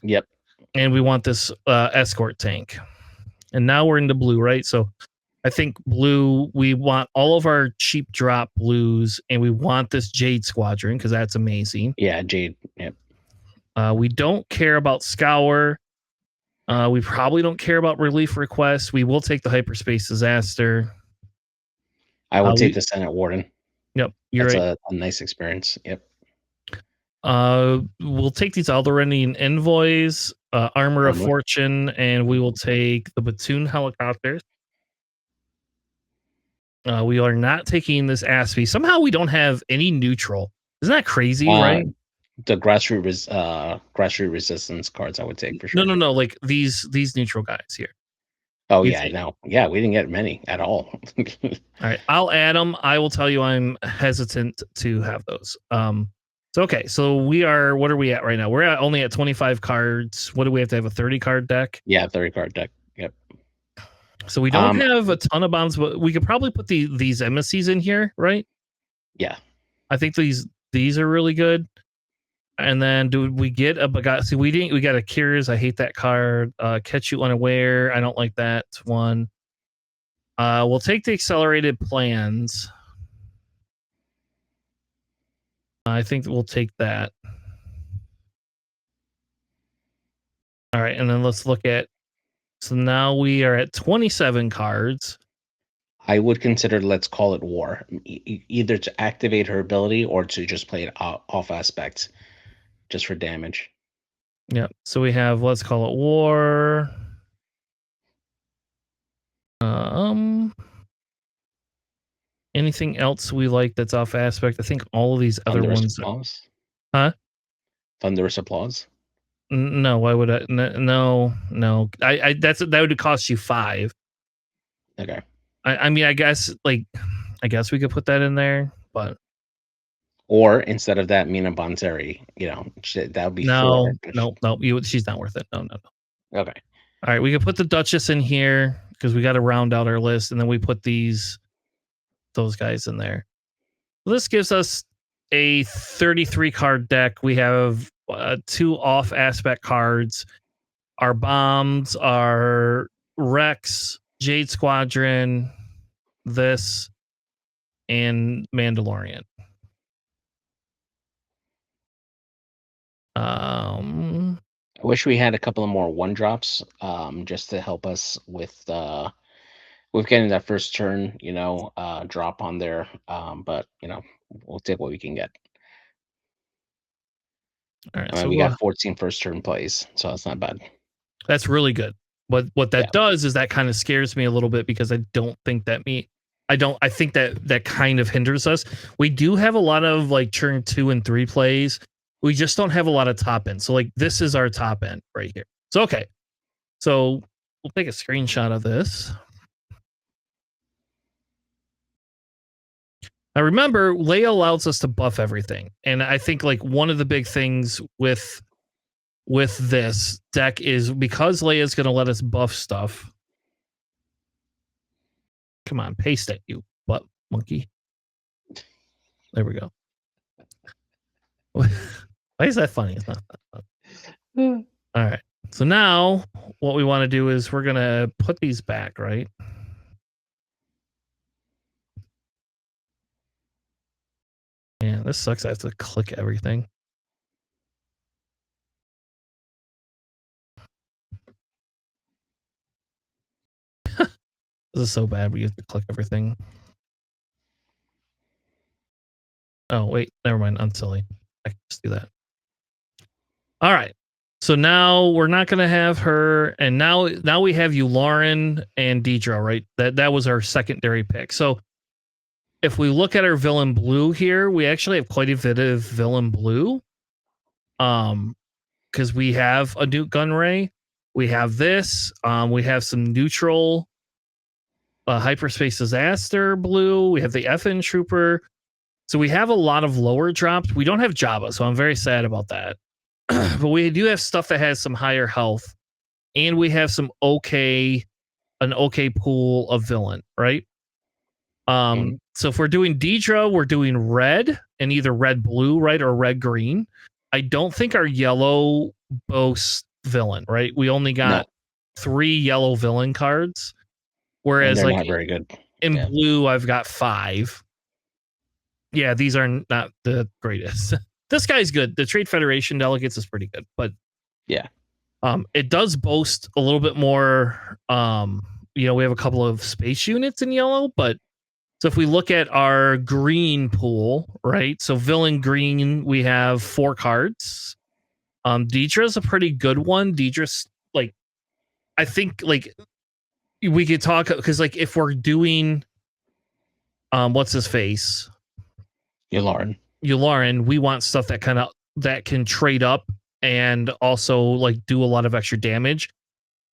Yep. And we want this Escort Tank. And now we're into blue, right? So I think blue, we want all of our cheap drop blues, and we want this Jade Squadron because that's amazing. Yeah, Jade. Yep. We don't care about Scour. We probably don't care about Relief Requests. We will take the Hyperspace Disaster. I will take the Senate Warden. Yep, that's right. A nice experience. Yep. We'll take these Alderaanian Envoys, Armor of Fortune, and we will take the Batoon Helicopters. We are not taking this Aspie. Somehow we don't have any neutral. Isn't that crazy, right? The grassroot resistance cards I would take for sure. No, like these neutral guys here. Oh yeah, I Easy. know. Yeah, we didn't get many at all. All right, I'll add them. I will tell you I'm hesitant to have those. So okay, so we are. What are we at right now? We're only at 25 cards. What do we have to have a 30 card deck? Yeah, 30 card deck. Yep. So we don't have a ton of bombs, but we could probably put these emissaries in here, right? Yeah. I think these are really good. And then do we get a Bugatti? We got a Cures. I hate that card. Catch you unaware. I don't like that one. We'll take the accelerated plans. I think we'll take that. All right, and then let's look at. So now we are at 27 cards. I would consider let's call it war, either to activate her ability or to just play it off aspect, just for damage. Yeah. So we have let's call it war. Anything else we like that's off aspect? I think all of these other Thunderous ones. applause. Huh? Thunderous applause. No, why would I? No. That would cost you 5. Okay. I mean, I guess we could put that in there, but Or instead of that, Mina Bonseri, that would be 4. no. She's not worth it. No. Okay. All right, we could put the Duchess in here because we got to round out our list, and then we put those guys in there. This gives us a 33 card deck. We have 2 off aspect cards. Our bombs are Rex, Jade Squadron, this, and Mandalorian. I wish we had a couple of more 1-drops, just to help us with getting that first turn, drop on there. But we'll take what we can get. All right, I mean, so we got 14 first turn plays, so that's not bad. that's really good. What that Yeah. does is that kind of scares me a little bit because I don't think that I think that kind of hinders us. We do have a lot of like turn 2 and 3 plays. We just don't have a lot of top end. So like this is our top end right here. So okay. So we'll take a screenshot of this. Now remember, Leia allows us to buff everything. And I think like one of the big things with this deck is because Leia's going to let us buff stuff. Come on, paste it, you butt monkey. There we go. Why is that funny? It's not that funny. All right. So now what we want to do is we're going to put these back, right? Man, this sucks. I have to click everything. This is so bad. We have to click everything. Oh, wait. Never mind. I'm silly. I can just do that. All right. So now we're not going to have her. And now we have you, Lauren and Deidre, right? That was our secondary pick. So if we look at our villain blue here, we actually have quite a bit of villain blue. Because we have a Nuke Gunray. We have this. We have some neutral hyperspace disaster blue. We have the FN Trooper. So we have a lot of lower drops. We don't have Jabba, so I'm very sad about that. But we do have stuff that has some higher health, and we have an okay pool of villain, right? So if we're doing Deidre, we're doing red and either red blue, right, or red green. I don't think our yellow boasts villain, right? We only got 3 yellow villain cards, whereas they're like not very good. in blue, I've got 5. Yeah, these are not the greatest. This guy's good. The Trade Federation delegates is pretty good, but yeah, it does boast a little bit more. We have a couple of space units in yellow, but so if we look at our green pool, right? So villain green, we have 4 cards. Deidre's a pretty good one. Deidre's like, I think like we could talk because like if we're doing, what's his face? Yularen, we want stuff that can trade up and also like do a lot of extra damage.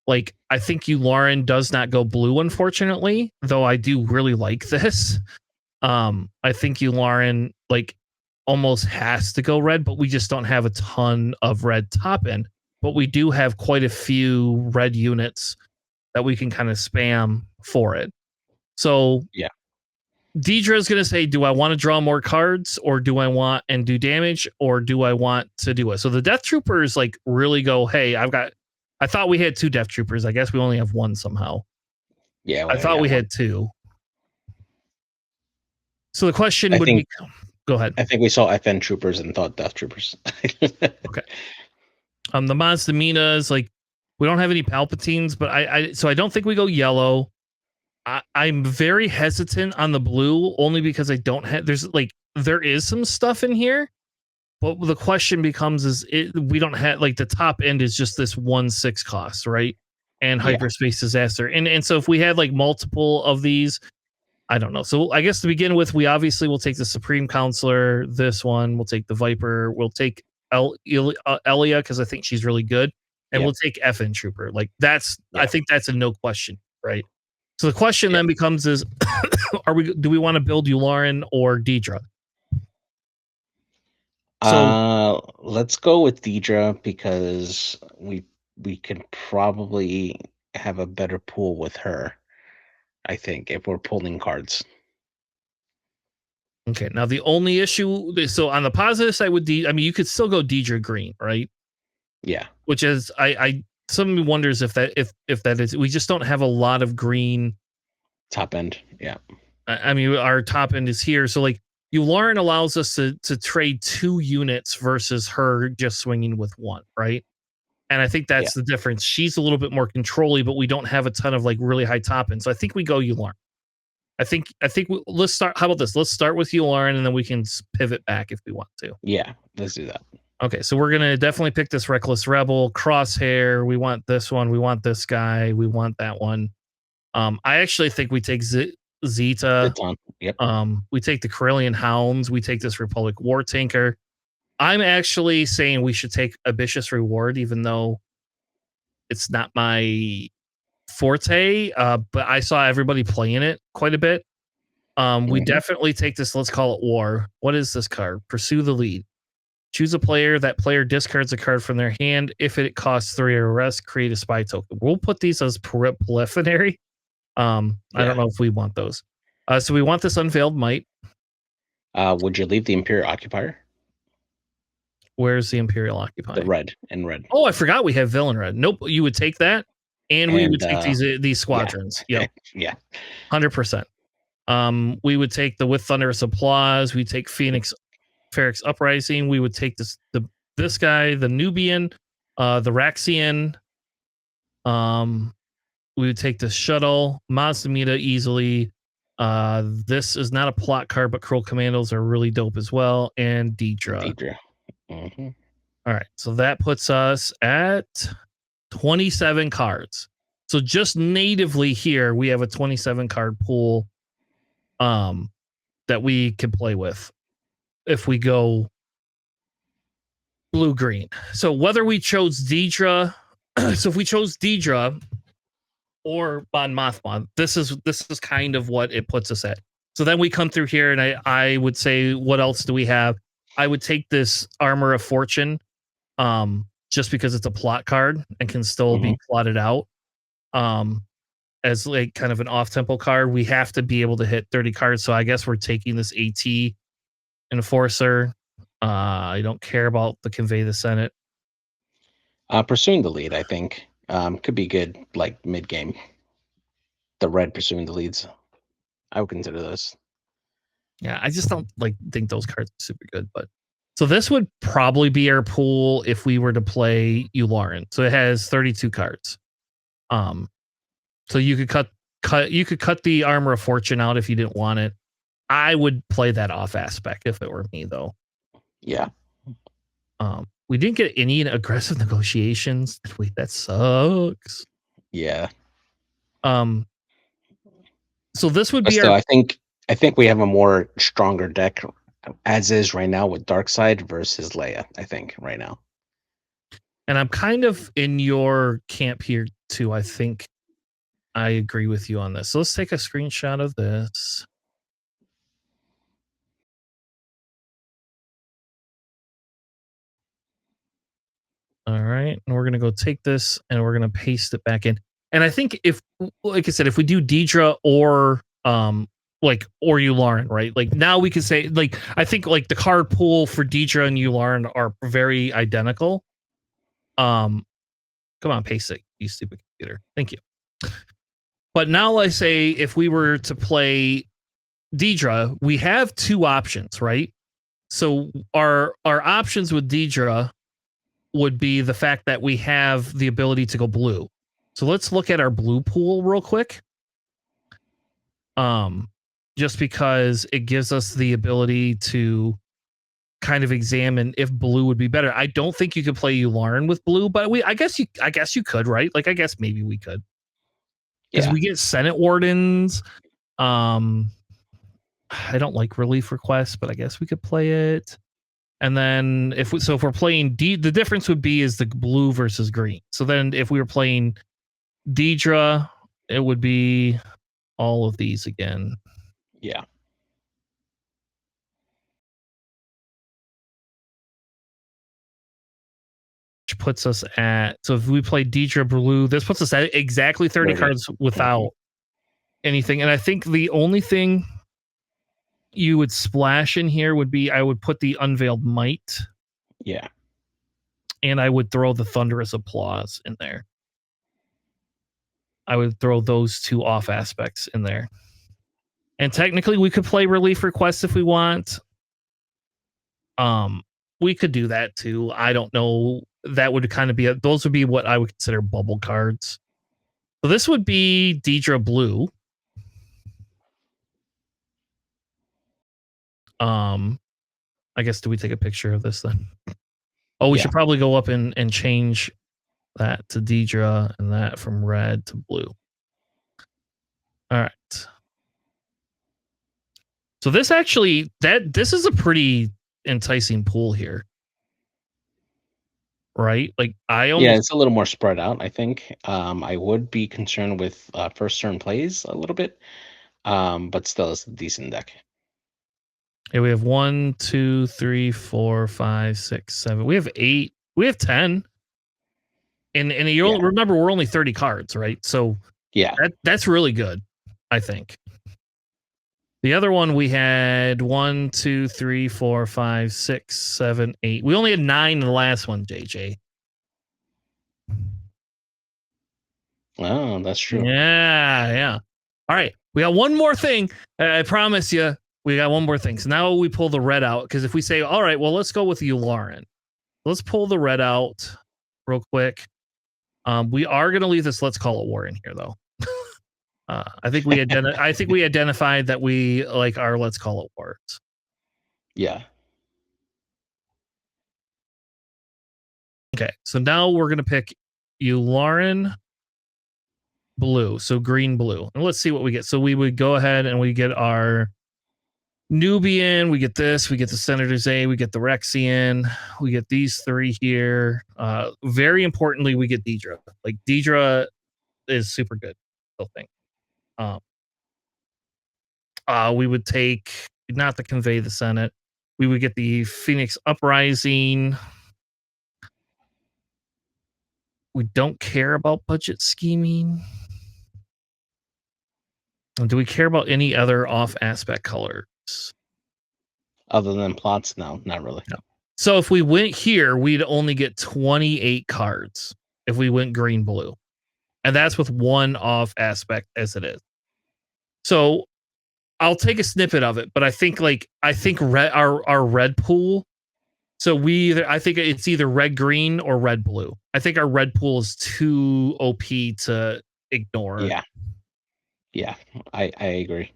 Like, I think Lauren does not go blue, unfortunately, though I do really like this. I think Lauren like almost has to go red, but we just don't have a ton of red top end. But we do have quite a few red units that we can kind of spam for it. So Yeah. Deidre is going to say, do I want to draw more cards or do I want and do damage or do I want to do it? So the Death Troopers like really go, hey, I thought we had 2 Death Troopers. I guess we only have 1 somehow. Yeah. I thought we had 2. So the question would be, go ahead. I think we saw FN Troopers and thought Death Troopers. Okay. The Mazda Minas, like we don't have any Palpatines, but so I don't think we go yellow. I'm very hesitant on the blue only because I don't have. There is some stuff in here, but the question becomes we don't have like the top end is just this 1/6 cost, right? And hyperspace disaster, and so if we had like multiple of these, I don't know. So I guess to begin with, we obviously will take the Supreme Counselor. This one, we'll take the Viper. We'll take Elia because I think she's really good, and we'll take FN Trooper. Like I think that's a no question, right? So the question then becomes: is do we want to build Yularen or Deidre? So let's go with Deidre because we can probably have a better pool with her. I think if we're pulling cards. Okay. Now the only issue, so on the positive side with you could still go Deidre Green, right? Yeah. Which is somebody wonders if that is, we just don't have a lot of green top end. Yeah. I mean, our top end is here. So like Lauren allows us to trade 2 units versus her just swinging with 1, right? And I think that's the difference. She's a little bit more controlly, but we don't have a ton of like really high top end. So I think we go Lauren. I think let's start. How about this? Let's start with Lauren and then we can pivot back if we want to. Yeah, let's do that. Okay, so we're gonna definitely pick this Reckless Rebel, Crosshair. We want this one. We want this guy. We want that one. I actually think we take Zeta. Yep. We take the Corellian Hounds. We take this Republic War Tanker. I'm actually saying we should take Ambitious Reward, even though it's not my forte. But I saw everybody playing it quite a bit. We definitely take this. Let's call it War. What is this card? Pursue the lead. Choose a player. That player discards a card from their hand. If it costs 3 or less, create a spy token. We'll put these as proliminary. I don't know if we want those. So we want this Unveiled Might. Would you leave the Imperial Occupier? Where's the Imperial Occupier? The red and red. Oh, I forgot we have Villain Red. Nope, you would take that, and we would take these squadrons. Yep. Yeah. 100%. We would take the With Thunderous Applause. We take Phoenix Ferrex Uprising. We would take this guy, the Nubian, the Raxian. We would take the Shuttle, Mazda easily. This is not a plot card, but Cruel Commandos are really dope as well. And Deidre. All right, so that puts us at 27 cards. So just natively here, we have a 27 card pool that we can play with if we go blue-green. So whether we chose Deidre, so if we chose Deidre or Bon Mothma, this is kind of what it puts us at. So then we come through here, and I would say, what else do we have? I would take this Armor of Fortune, just because it's a plot card and can still be plotted out, as like kind of an off-tempo card. We have to be able to hit 30 cards, so I guess we're taking this AT Enforcer. I don't care about the Convey the Senate. Pursuing the Lead, I think, could be good, like mid-game. The red Pursuing the Leads, I would consider those. Yeah, I just don't think those cards are super good. But so this would probably be our pool if we were to play Yularen. So it has 32 cards. So you could cut the Armor of Fortune out if you didn't want it. I would play that off aspect if it were me, though. Yeah. We didn't get any aggressive negotiations. Wait, that sucks. Yeah. So this would be I think we have a more stronger deck as is right now with Darkseid versus Leia, I think, right now. And I'm kind of in your camp here too. I think I agree with you on this. So let's take a screenshot of this. All right. And we're going to go take this and we're going to paste it back in. And I think if, like I said, if we do Deidre or, or Yularen, right? Like now we could say, like, I think like the card pool for Deidre and Yularen are very identical. Come on, paste it, you stupid computer. Thank you. But now I say if we were to play Deidre, we have two options, right? So our options with Deidre would be the fact that we have the ability to go blue. So let's look at our blue pool real quick. Just because it gives us the ability to kind of examine if blue would be better. I don't think you could play Yularen with blue, but I guess you could, right? Like I guess maybe we could. Because we get Senate wardens. I don't like relief requests, but I guess we could play it. And then if we're playing the difference would be is the blue versus green. So then if we were playing Deidre, it would be all of these again. Yeah. Which puts us at, so if we play Deidre blue, this puts us at exactly 30 cards without anything. And I think the only thing you would splash in here would be I would put the Unveiled Might. Yeah. And I would throw the Thunderous Applause in there. I would throw those two off aspects in there. And technically we could play Relief Requests if we want. We could do that too. I don't know. That would kind of be those would be what I would consider bubble cards. So this would be Deidre blue. I guess do we take a picture of this then? Oh, we should probably go up and change that to Deidre and that from red to blue. All right. So this actually this is a pretty enticing pool here. Right? Like it's a little more spread out, I think. I would be concerned with first turn plays a little bit. But still it's a decent deck. Yeah, we have 1, 2, 3, 4, 5, 6, 7. We have 8. We have 10. And you remember we're only 30 cards, right? So that's really good, I think. The other one we had 1, 2, 3, 4, 5, 6, 7, 8. We only had 9 in the last one, JJ. Oh, that's true. Yeah. All right. We got one more thing. I promise you, we got one more thing. So now we pull the red out because if we say, all right, well, let's go with Yularen. Let's pull the red out real quick. We are going to leave this Let's Call It War in here, though. I think we identified that we like our Let's Call It Wars. Yeah. Okay, so now we're going to pick Yularen blue, so green blue. And let's see what we get. So we would go ahead and we get our Nubian, we get this, we get the Senator's A, we get the Rexian, we get these three here. Very importantly, we get Deidre. Like Deidre is super good, I think. We would take, not to convey the Senate, we would get the Phoenix Uprising. We don't care about budget scheming. Do we care about any other off aspect colors? Other than plots? No, not really. No. So if we went here, we'd only get 28 cards if we went green blue. And that's with one off aspect as it is. So I'll take a snippet of it, but I think red, our red pool. So I think it's either red green or red blue. I think our red pool is too OP to ignore. Yeah, I agree.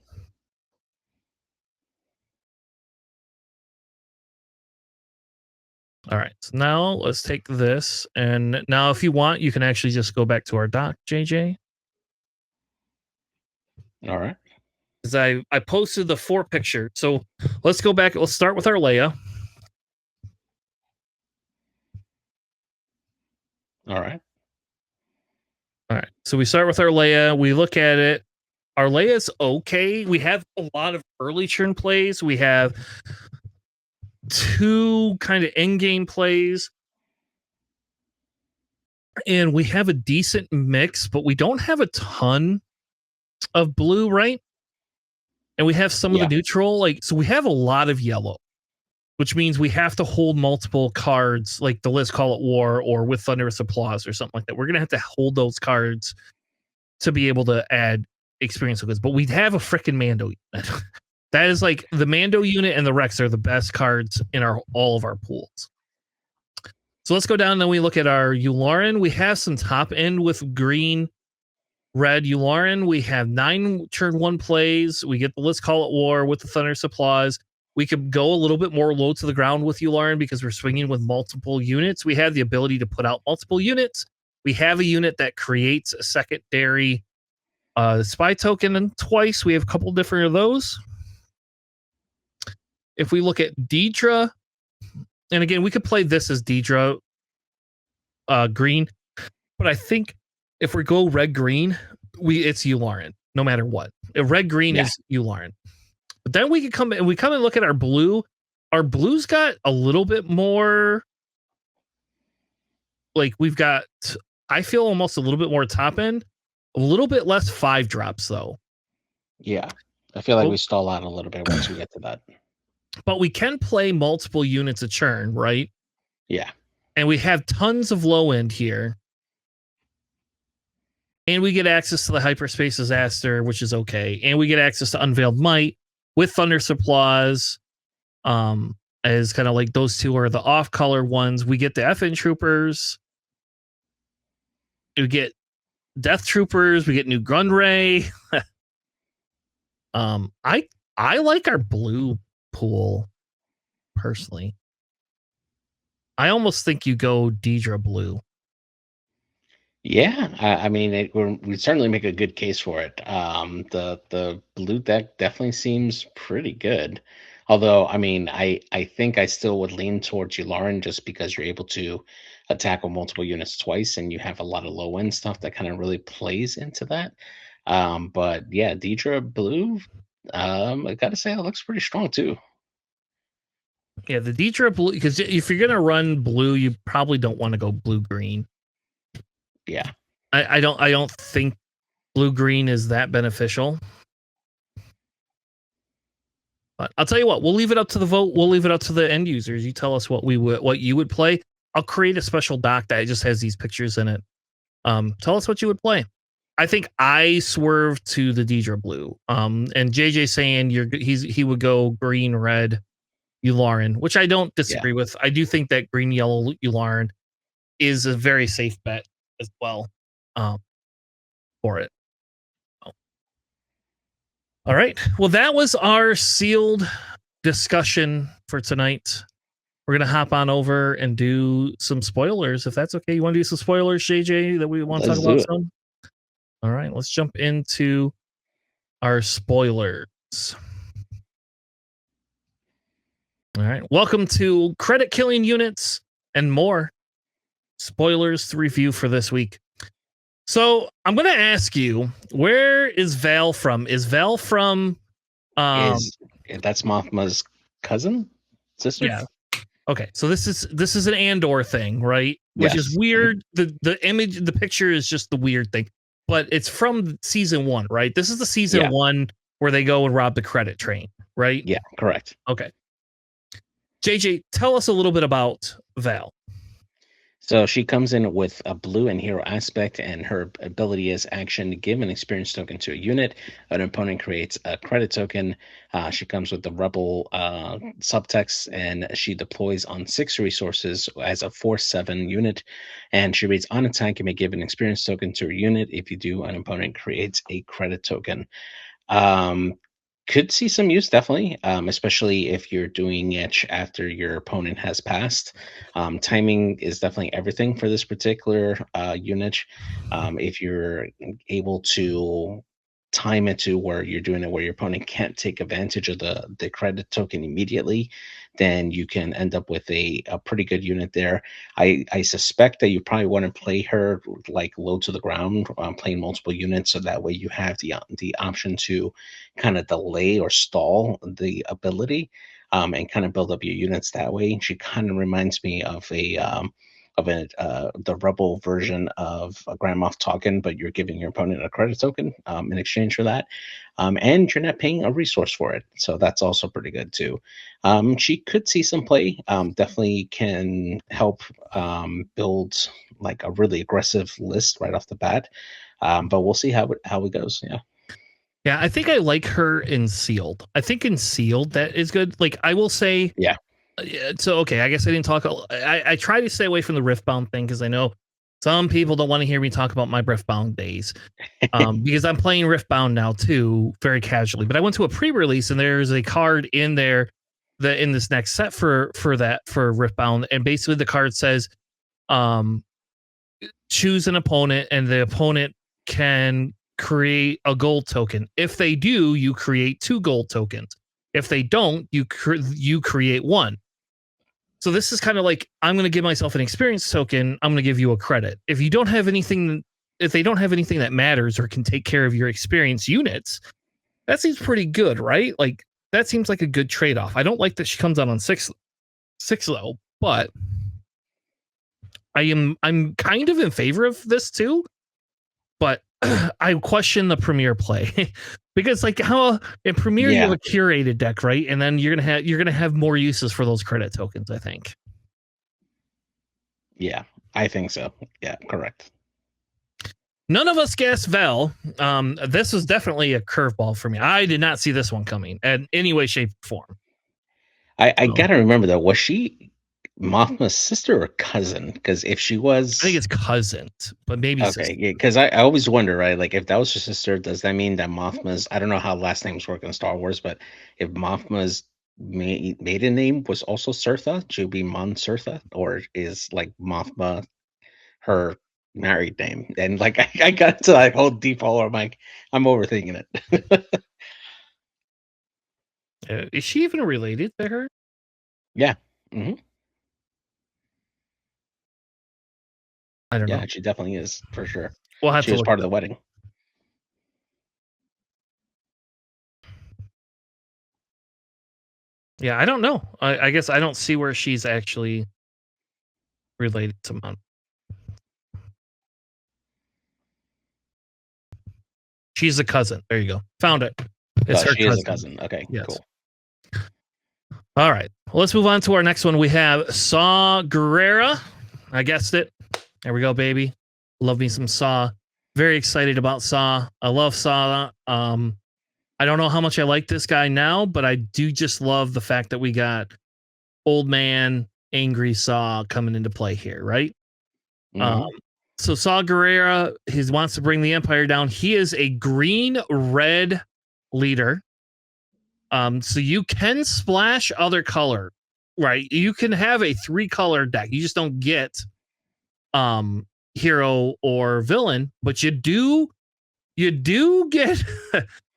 All right, so now let's take this, and now if you want, you can actually just go back to our doc, JJ. All right. Because I posted the 4 picture. So let's go back. Let's start with our Leia. All right. All right. So we start with our Leia. We look at it. Our Leia's okay. We have a lot of early turn plays. We have two kind of end game plays. And we have a decent mix, but we don't have a ton of blue, right? And we have some of the Yeah. neutral. So we have a lot of yellow, which means we have to hold multiple cards, like the Let's Call It War or with Thunderous Applause or something like that. We're going to have to hold those cards to be able to add experience tokens. But we have a freaking Mando unit. That is like the Mando unit and the Rex are the best cards in all of our pools. So let's go down and then we look at our Yularen. We have some top end with green, red Yularen. We have 9 turn 1 plays. We get the Let's Call It War with the Thunderous Applause. We could go a little bit more low to the ground with Yularen because we're swinging with multiple units. We have the ability to put out multiple units. We have a unit that creates a secondary spy token and twice. We have a couple different of those. If we look at Deidre, and again, we could play this as Deidre green, but I think if we go red green, it's Yularen no matter what. If red green is Yularen. But then we could come and look at our blue. Our blue's got a little bit more, like we've got, I feel almost a little bit more top end, a little bit less 5 drops though. Yeah. I feel like we stall out a little bit once we get to that. But we can play multiple units a churn, right? Yeah. And we have tons of low end here. And we get access to the Hyperspace Disaster, which is okay. And we get access to Unveiled Might with Thunderous Applause. As kind of like those two are the off-color ones. We get the FN Troopers. We get Death Troopers. We get New Gunray. I like our blue pool personally. I almost think you go Deidre blue. Yeah, I mean, we certainly make a good case for it. The blue deck definitely seems pretty good. Although, I mean, I think I still would lean towards Yularen just because you're able to attack with multiple units twice, and you have a lot of low end stuff that kind of really plays into that. But yeah, Deidre blue, I gotta say, it looks pretty strong too. Yeah, the Deidre blue, because if you're gonna run blue, you probably don't want to go blue green. Yeah, I don't think blue green is that beneficial. But I'll tell you what, we'll leave it up to the vote. We'll leave it up to the end users. You tell us what you would play. I'll create a special doc that just has these pictures in it. Tell us what you would play. I think I swerved to the Deidre blue. And JJ saying he would go green, red, Yularen, which I don't disagree with. I do think that green, yellow Yularen is a very safe bet as well for it. All right. Well, that was our sealed discussion for tonight. We're going to hop on over and do some spoilers, if that's okay. You want to do some spoilers, JJ, that we want to talk about some? All right. Let's jump into our spoilers. All right. Welcome to Credit Killing Units and More. Spoilers to review for this week. So I'm going to ask you, where is Val from? Is Val from... that's Mothma's cousin? Sister? Yeah. Okay, so this is an Andor thing, right? Which is weird. The image, the picture is just the weird thing. But it's from season 1, right? This is the season 1 where they go and rob the credit train, right? Yeah, correct. Okay. JJ, tell us a little bit about Val. So she comes in with a blue and hero aspect, and her ability is action to give an experience token to a unit. An opponent creates a credit token. She comes with the rebel subtext, and she deploys on 6 resources as a 4/7 unit. And she reads, on attack, you may give an experience token to a unit. If you do, an opponent creates a credit token. Could see some use, definitely, especially if you're doing it after your opponent has passed. Timing is definitely everything for this particular unit. If you're able to time it to where you're doing it where your opponent can't take advantage of the credit token immediately, then you can end up with a pretty good unit there. I suspect that you probably want to play her like low to the ground, playing multiple units, so that way you have the option to kind of delay or stall the ability, and kind of build up your units that way. She kind of reminds me of the rebel version of a Grand Moff Tarkin, but you're giving your opponent a credit token in exchange for that, and you're not paying a resource for it. So that's also pretty good too. She could see some play. Definitely can help build like a really aggressive list right off the bat. But we'll see how it goes. Yeah. Yeah, I think I like her in sealed. I think in sealed that is good. Like I will say, Yeah. yeah, so okay, I guess I didn't talk. I try to stay away from the Riftbound thing because I know some people don't want to hear me talk about my Riftbound days. Because I'm playing Riftbound now too, very casually. But I went to a pre-release and there's a card in there that in this next set for Riftbound, and basically the card says, um, choose an opponent, and the opponent can create a gold token. If they do, you create 2 gold tokens. If they don't, you create 1. So this is kind of like, I'm going to give myself an experience token. I'm going to give you a credit. If you don't have anything, if they don't have anything that matters or can take care of your experience units, that seems pretty good, right? Like that seems like a good trade off. I don't like that she comes out on six though, but I'm kind of in favor of this too. But I question the Premier play because like how in Premier you have Yeah. a curated deck, right? And then you're gonna have more uses for those credit tokens, I think. Yeah. I think so. Yeah. Correct. None of us guessed Vel. This was definitely a curveball for me. I did not see this one coming in any way, shape, or form. I So, gotta remember though, was she Mothma's sister or cousin? Because if she I think was, it's cousins, but maybe okay, sister. yeah, because I always wonder, right? Like if that was her sister, does that mean that Mothma's, I don't know how last names work in Star Wars, but if Mothma's maiden name was also Sertha, she'd be Mon Sertha, or is like Mothma her married name? And like I got to that whole deep hole where I'm like, I'm overthinking it. Is she even related to her? Yeah. Hmm. I don't know. Yeah, she definitely is for sure. We'll have She to was look part of it the up. wedding. Yeah, I don't know. I guess I don't see where she's actually related to Mon. She's a cousin. There you go. Found it. It's Oh, her she is a cousin. cousin. Okay, Yes. cool. All right. Well, let's move on to our next one. We have Saw Gerrera. I guessed it. There we go, baby. Love me some Saw. Very excited about Saw. I love Saw. I don't know how much I like this guy now, but I do just love the fact that we got old man, angry Saw coming into play here, right? Um, Hmm. so Saw Gerrera, he wants to bring the Empire down. He is a green red leader. So you can splash other color, right? You can have a 3-color deck. You just don't get hero or villain, but you do get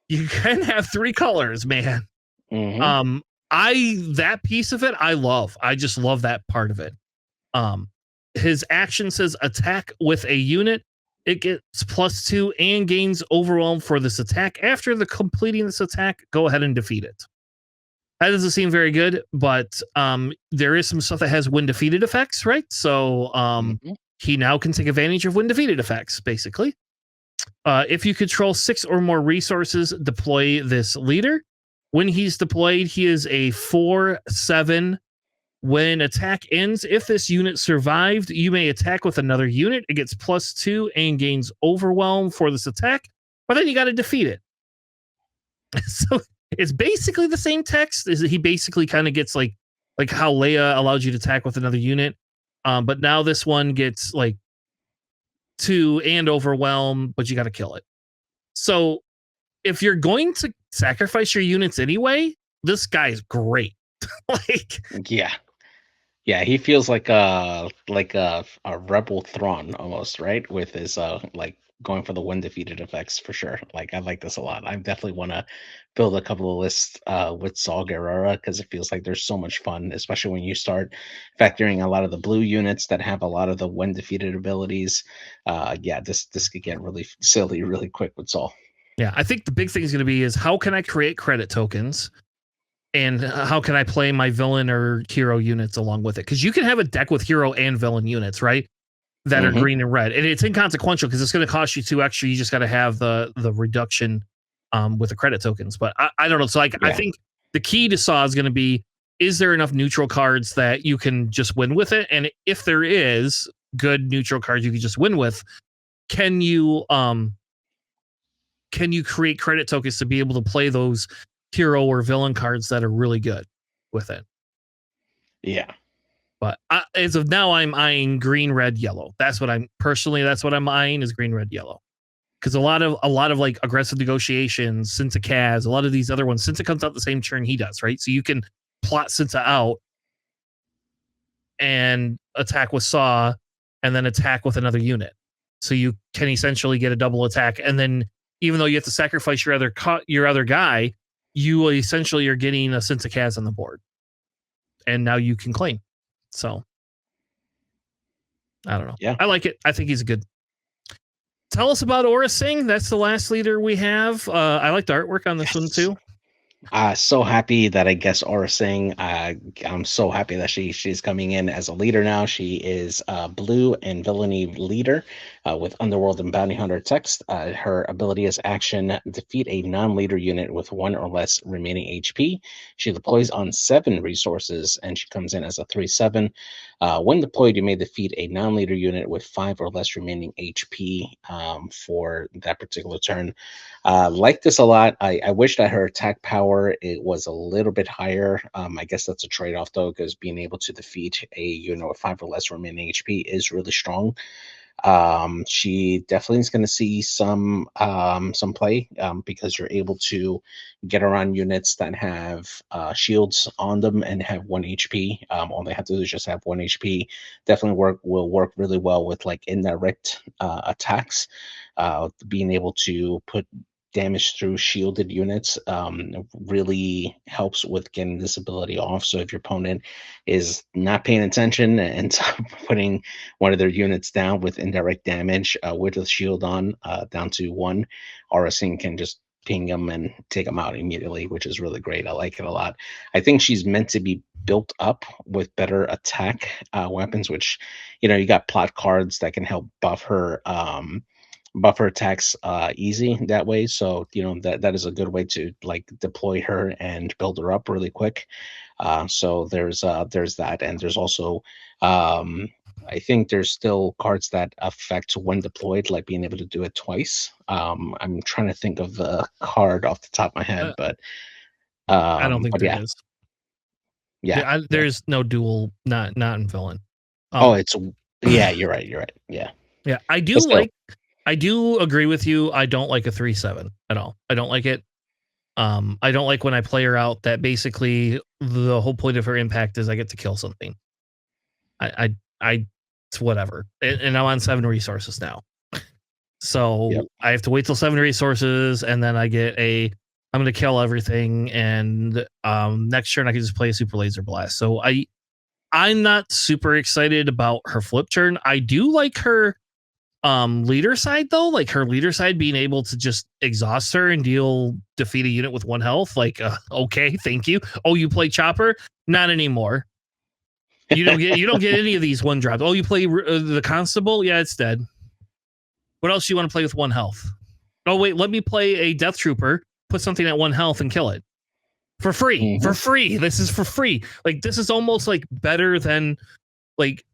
you can have 3 colors, man. Hmm. Um I that piece of it I love. I just love that part of it. Um his action says attack with a unit. It gets +2 and gains overwhelm for this attack. After the completing this attack, go ahead and defeat it. That doesn't seem very good, but there is some stuff that has when defeated effects, right? So Hmm. he now can take advantage of when defeated effects, basically. If you control 6 or more resources, deploy this leader. When he's deployed, he is a 4/7. When attack ends, if this unit survived, you may attack with another unit. It gets +2 and gains overwhelm for this attack, but then you got to defeat it. So it's basically the same text. Is he basically kind of gets like how Leia allowed you to attack with another unit, but now this one gets like 2 and overwhelm, but you got to kill it. So if you're going to sacrifice your units anyway, this guy's great. Like Yeah. Yeah, he feels like a rebel Thrawn almost, right? With his like going for the one defeated effects for sure. Like I like this a lot. I definitely want to build a couple of lists with Saw Gerrera because it feels like there's so much fun, especially when you start factoring a lot of the blue units that have a lot of the when defeated abilities. Yeah, this could get really silly really quick with Saw. Yeah, I think the big thing is going to be is how can I create credit tokens, and how can I play my villain or hero units along with it? Because you can have a deck with hero and villain units, right? That are Hmm. green and red, and it's inconsequential because it's going to cost you 2 extra. You just got to have the reduction with the credit tokens. But I don't know. So like I Yeah, think the key to Saw is going to be: is there enough neutral cards that you can just win with it? And if there is good neutral cards you can just win with, can you create credit tokens to be able to play those hero or villain cards that are really good with it? yeah, But as of now, I'm eyeing green, red, yellow. That's what I'm personally. That's what I'm eyeing is green, red, yellow. Because a lot of like aggressive negotiations, Cinta Kaz, a lot of these other ones, Cinta comes out the same turn he does, right? So you can plot Cinta out and attack with Saw, and then attack with another unit. So you can essentially get a double attack, and then even though you have to sacrifice your other guy, you essentially are getting a Cinta Kaz on the board, and now you can claim. So I don't know. yeah. I like it. I think he's good. Tell us about Aura Singh. That's the last leader we have. I like the artwork on this one Yes. too. So happy that I guess Aura Singh. I'm so happy that she's coming in as a leader now. She is blue and villainy leader with Underworld and Bounty Hunter text. Her ability is action: defeat a non-leader unit with 1 or less remaining HP. She deploys on 7 resources, and she comes in as a 3/7. When deployed, you may defeat a non-leader unit with 5 or less remaining HP for that particular turn. Like this a lot. I wish that her attack power it was a little bit higher. I guess that's a trade-off though, because being able to defeat a unit with 5 or less remaining HP is really strong. She definitely is going to see some play because you're able to get around units that have shields on them and have 1 HP. All they have to do is just have 1 HP. Definitely will work really well with like indirect attacks. Being able to put damage through shielded units really helps with getting this ability off. So if your opponent is not paying attention and putting one of their units down with indirect damage with a shield on down to 1, Aurasing can just ping them and take them out immediately, which is really great. I like it a lot. I think she's meant to be built up with better attack weapons, which, you got plot cards that can help buff her attacks easy that way. So that is a good way to like deploy her and build her up really quick. So there's that, and there's also I think there's still cards that affect when deployed, like being able to do it twice. I'm trying to think of the card off the top of my head, Uh, I don't think but there yeah, is. yeah, yeah. There's no dual, not in villain. Oh, Um, yeah, you're right, you're right. Yeah, yeah, but still, I do agree with you. I don't like a 3/7 at all. I don't like it. I don't like when I play her out. That basically the whole point of her impact is I get to kill something. I it's whatever, and I'm on 7 resources now. yep. So I have to wait till 7 resources, and then I get I'm going to kill everything, and next turn I can just play a super laser blast. So I'm not super excited about her flip turn. I do like her leader side though, like her leader side being able to just exhaust her and defeat a unit with 1 health. Like, okay, thank you. Oh, you play chopper? Not anymore. You don't get any of these 1 drops. Oh, you play the constable? Yeah, it's dead. What else do you want to play with 1 health? Oh, wait, let me play a death trooper, put something at 1 health and kill it. For free. Hmm. For free. This is for free. Like, this is almost like better than like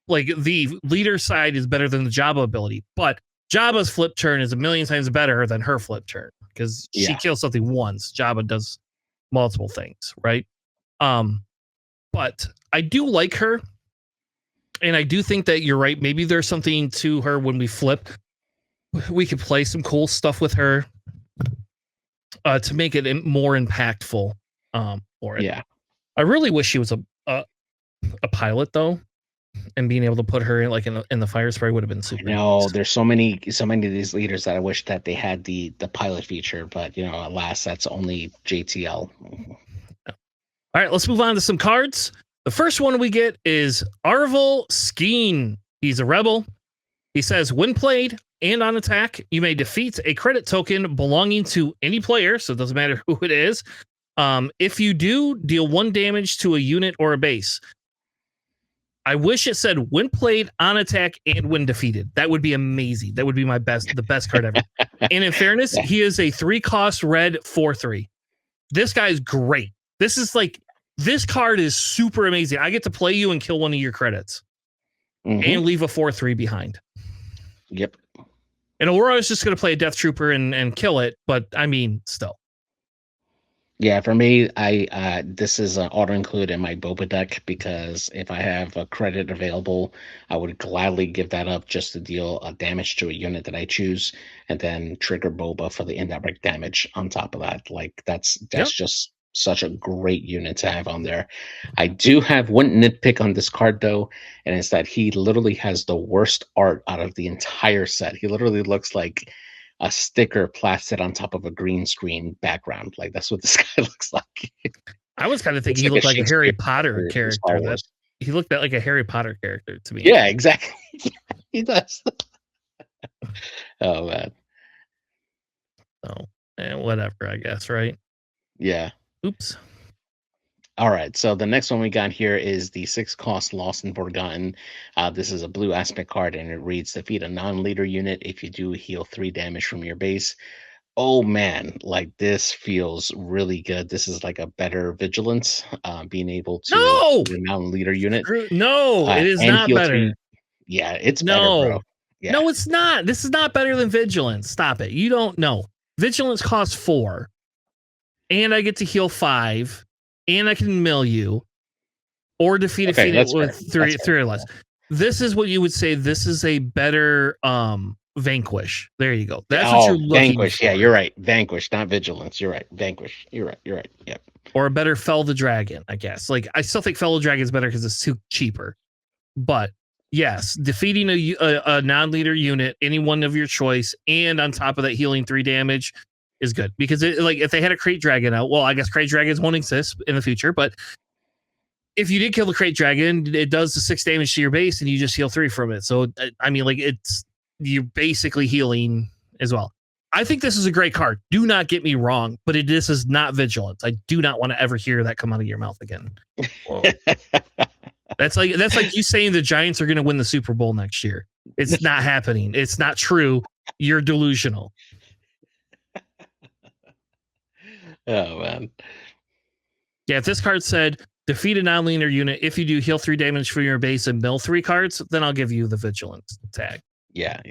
the leader side is better than the Jabba ability, but Jabba's flip turn is a million times better than her flip turn because she Yeah, kills something once. Jabba does multiple things, right? But I do like her, and I do think that you're right. Maybe there's something to her when we flip. We could play some cool stuff with her to make it more impactful for it. yeah. I really wish she was a pilot though. and being able to put her in like in the fire spray would have been super No, nice. there's so many of these leaders that I wish that they had the pilot feature, but alas, that's only JTL. All right, let's move on to some cards. The first one we get is Arvel Skeen. He's a rebel. He says, when played and on attack, you may defeat a credit token belonging to any player, so it doesn't matter who it is. If you do, deal 1 damage to a unit or a base. I wish it said when played, on attack, and when defeated. That would be amazing. That would be the best card ever. And in fairness, he is a 3-cost red 4/3. This guy's great. This card is super amazing. I get to play you and kill one of your credits and leave a 4/3 behind. Yep. And Aurora is just going to play a Death Trooper and kill it, but I mean, still. Yeah, for me, this is an auto include in my Boba deck because if I have a credit available, I would gladly give that up just to deal damage to a unit that I choose, and then trigger Boba for the indirect damage on top of that. Like that's just such a great unit to have on there. I do have one nitpick on this card though, and it's that he literally has the worst art out of the entire set. He literally looks like a sticker plastered on top of a green screen background. Like that's what this guy looks like. I was kind of thinking he looked like a Harry Potter character. He looked like a Harry Potter character to me. Yeah, exactly. He does. Oh man. Oh, and whatever, I guess, right? Yeah. Oops. All right, so the next one we got here is the 6-cost Lost and Forgotten. This is a blue aspect card, and it reads: defeat a non-leader unit. If you do, heal 3 damage from your base. Oh man, like this feels really good. This is like a better vigilance, being able to be a non-leader unit. No, it is not better. 3. Yeah, it's better, bro. Yeah. No, it's not. This is not better than vigilance. Stop it. You don't know. Vigilance costs 4, and I get to heal 5. And I can mill you or defeat a unit with 3 or less. This is what you would say. This is a better Vanquish. There you go. That's what you're looking Vanquish. for. Yeah, you're right. Vanquish, not Vigilance. You're right. Vanquish. You're right. Yep. Or a better Fell the Dragon, I guess. Like I still think Fell the Dragon is better because it's too cheaper. But yes, defeating a non-leader unit, any one of your choice, and on top of that healing 3 damage is good, because if they had a Crate Dragon out, well, I guess Crate Dragons won't exist in the future, but if you did kill the Crate Dragon, it does the 6 damage to your base and you just heal 3 from it. So I mean, like you're basically healing as well. I think this is a great card. Do not get me wrong, but this is not Vigilance. I do not want to ever hear that come out of your mouth again. That's like you saying the Giants are going to win the Super Bowl next year. It's not happening. It's not true. You're delusional. Oh man. Yeah, if this card said defeat a non-leader unit, if you do, heal 3 damage from your base and mill 3 cards, then I'll give you the Vigilance tag. Yeah.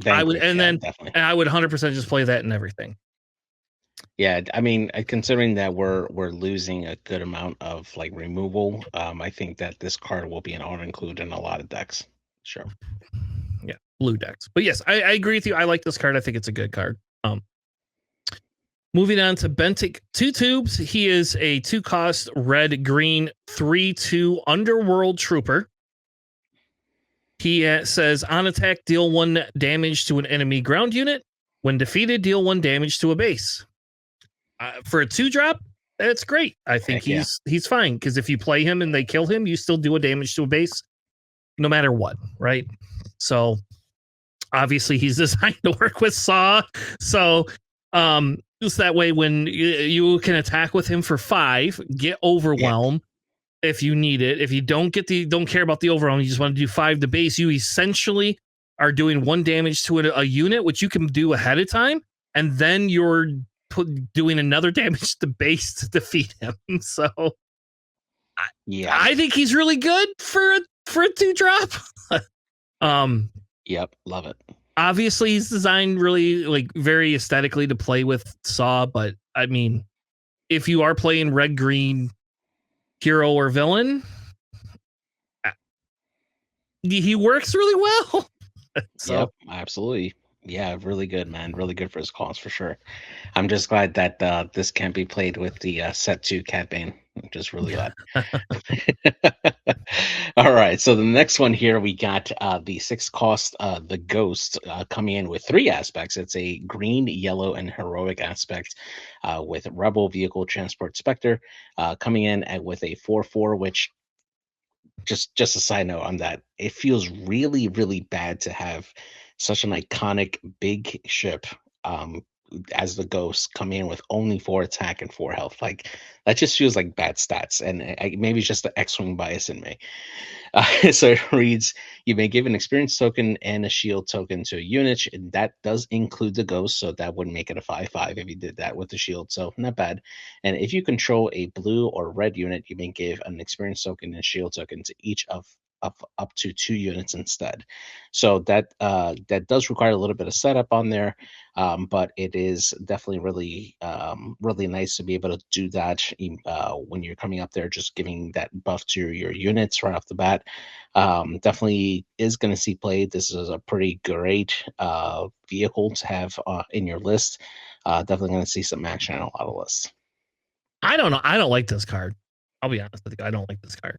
I would, and then definitely. And I would 100% just play that and everything. Yeah, I mean, considering that we're losing a good amount of like removal, I think that this card will be an auto include in a lot of decks. Sure. Yeah, blue decks. But yes, I agree with you. I like this card. I think it's a good card. Moving on to Bentic 2 Tubes. He is a 2-cost red green 3/2 Underworld Trooper. He says on attack, deal 1 damage to an enemy ground unit. When defeated, deal 1 damage to a base. For a 2-drop, that's great. I think he's fine, because if you play him and they kill him, you still do a damage to a base no matter what, right? So obviously he's designed to work with Saw. So just that way, when you can attack with him for 5, get overwhelm if you need it. If you don't care about the overwhelm, you just want to do 5 to base, you essentially are doing 1 damage to a unit, which you can do ahead of time, and then you're doing another damage to base to defeat him. So I think he's really good for a 2-drop. Yep, love it. Obviously, he's designed really very aesthetically to play with Saw, but I mean, if you are playing red green hero or villain, he works really well. So. Yep, absolutely. Yeah, really good, man. Really good for his cause for sure. I'm just glad that this can't be played with the set 2 Cat Bane. just really loud. All right, so the next one here we got the 6 cost, the Ghost, coming in with 3 aspects. It's a green, yellow, and heroic aspect with Rebel Vehicle Transport Spectre, coming in with a 4/4, which just a side note on that, it feels really, really bad to have such an iconic big ship as the Ghost come in with only 4 attack and 4 health. Like that just feels like bad stats, and maybe it's just the X-wing bias in me. So it reads, you may give an experience token and a shield token to a unit, and that does include the Ghost, so that would make it a 5/5 if you did that with the shield, so not bad. And if you control a blue or red unit, you may give an experience token and shield token to each of up to 2 units instead. So that does require a little bit of setup on there, but it is definitely really really nice to be able to do that when you're coming up there, just giving that buff to your units right off the bat. Definitely is going to see play. This is a pretty great vehicle to have in your list. Definitely going to see some action on a lot of lists. I don't know. I don't like this card. I'll be honest with you. I don't like this card.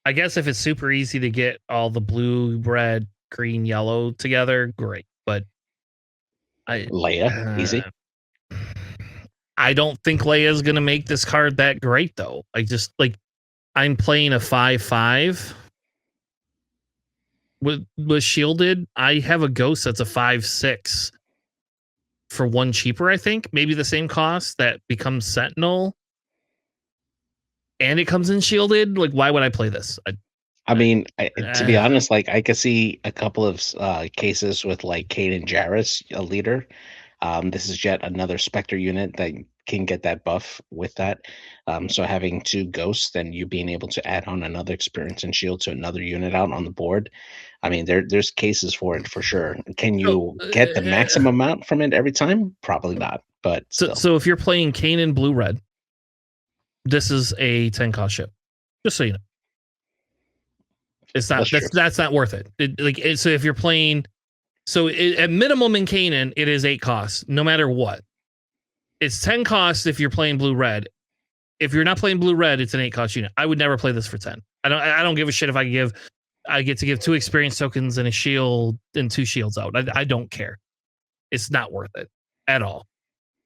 I guess if it's super easy to get all the blue, red, green, yellow together, great. But Leia, easy. I don't think Leia's gonna make this card that great though. I just like I'm playing a 5/5 with shielded. I have a Ghost that's a 5/6 for 1 cheaper. I think maybe the same cost that becomes Sentinel. And it comes in shielded. Like, why would I play this? I mean, to be honest, like I could see a couple of cases with like Kanan Jarrus, a leader. This is yet another Spectre unit that can get that buff with that. So having 2 Ghosts, then you being able to add on another experience and shield to another unit out on the board. I mean, there's cases for it for sure. Can you get the maximum amount from it every time? Probably not. But still. So if you're playing Kanan blue red, this is a 10 cost ship. Just so you know. It's not that's not worth it. So if you're playing, at minimum in Kanan, it is 8 costs, no matter what. It's 10 costs if you're playing blue red. If you're not playing blue red, it's an 8 cost unit. I would never play this for 10. I don't give a shit if I get to give 2 experience tokens and a shield and 2 shields out. I don't care. It's not worth it at all.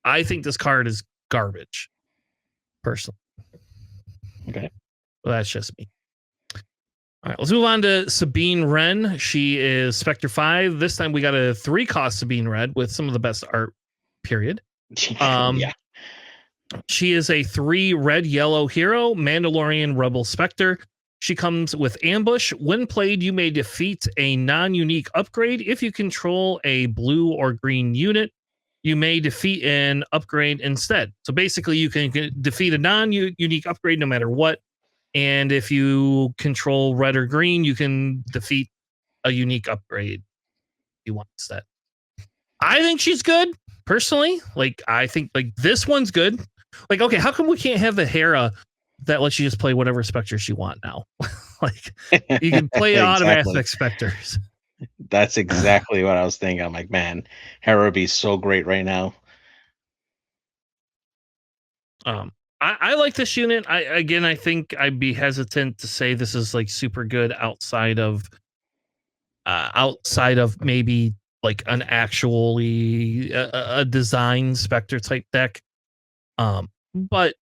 I think this card is garbage, personally. Okay. Well, that's just me. All right, let's move on to Sabine Wren. She is Spectre 5. This time we got a 3-cost Sabine Wren with some of the best art, period. Yeah. She is a 3 red-yellow hero, Mandalorian Rebel Spectre. She comes with Ambush. When played, you may defeat a non-unique upgrade. If you control a blue or green unit, you may defeat an upgrade instead. So basically, you can defeat a non-unique upgrade no matter what. And if you control red or green, you can defeat a unique upgrade you want instead. I think she's good, personally. Like, I think like this one's good. Like, okay, how come we can't have the Hera that lets you just play whatever Spectres you want now? Like, you can play automatic Spectres. That's exactly what I was thinking. I'm like, man, Hera would be so great right now. I like this unit. I think I'd be hesitant to say this is like super good outside of maybe like an actually a design Spectre type deck. But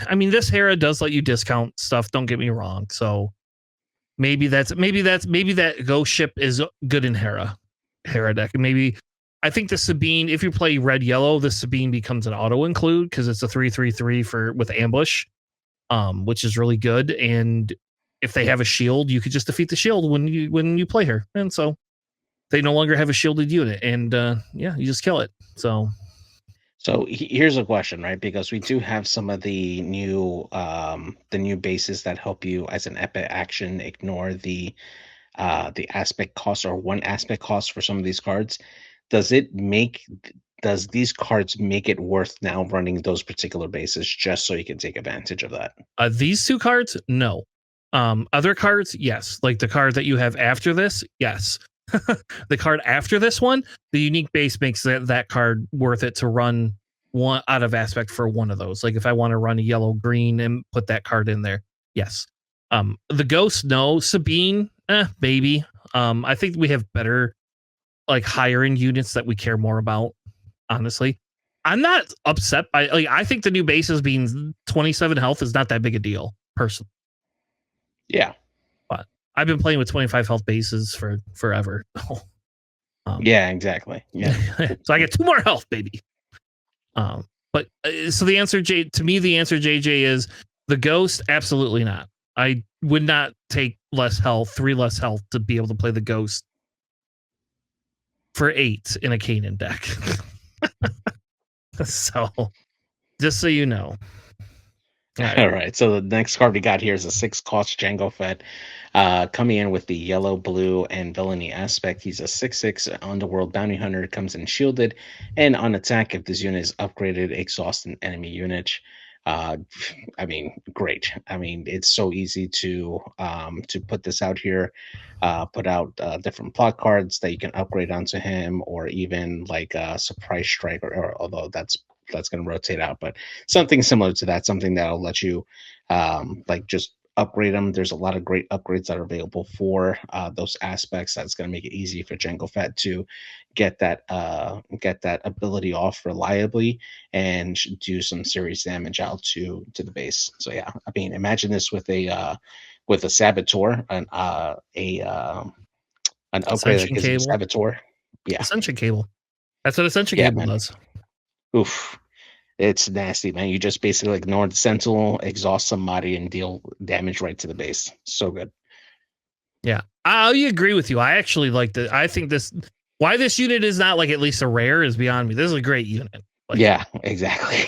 I mean, this Hera does let you discount stuff. Don't get me wrong. So maybe that Ghost ship is good in Hera deck. And maybe I think the Sabine, if you play red yellow, the Sabine becomes an auto include because it's a 3/3/3 with Ambush, which is really good. And if they have a shield, you could just defeat the shield when you play her. And so they no longer have a shielded unit, and you just kill it. So here's a question, right? Because we do have some of the new bases that help you as an epic action ignore the aspect cost or 1 aspect cost for some of these cards. Does these cards make it worth now running those particular bases just so you can take advantage of that? These 2 cards, no. Other cards, yes. Like the card that you have after this, yes. The card after this one, the unique base makes that card worth it to run one out of aspect for one of those. Like if I want to run a yellow green and put that card in there, yes. The ghost, no. Sabine, maybe. I think we have better, like higher end units that we care more about. Honestly, I'm not upset by. Like I think the new bases being 27 health is not that big a deal, personally. Yeah. But I've been playing with 25 health bases for forever. Yeah, exactly. Yeah. So I get 2 more health, baby. But so the answer, to me, the answer, JJ, is the ghost. Absolutely not. I would not take less health, 3 less health to be able to play the ghost for 8 in a Kanan deck. So, just so you know. All right. So the next card we got here is a 6-cost Jango Fett. Coming in with the yellow, blue, and villainy aspect. He's a 6/6 underworld bounty hunter, comes in shielded, and on attack, if this unit is upgraded, exhaust an enemy unit. I mean, great. I mean, it's so easy to put this out here. Put out different plot cards that you can upgrade onto him, or even like a surprise strike, or although that's going to rotate out, but something similar to that, something that'll let you like just upgrade them. There's a lot of great upgrades that are available for those aspects. That's going to make it easy for Jango Fett to get that ability off reliably and do some serious damage out to the base. So yeah, I mean, imagine this with a Saboteur, an upgrade that Ascension gives you cable. Saboteur. Yeah, Ascension cable. That's what Ascension yeah, cable man. does. Oof. It's nasty, man. You just basically ignore the Sentinel, exhaust somebody, and deal damage right to the base. So good. Yeah, I agree with you. I actually like the. I think why this unit is not like at least a rare is beyond me. This is a great unit. Like, yeah, exactly.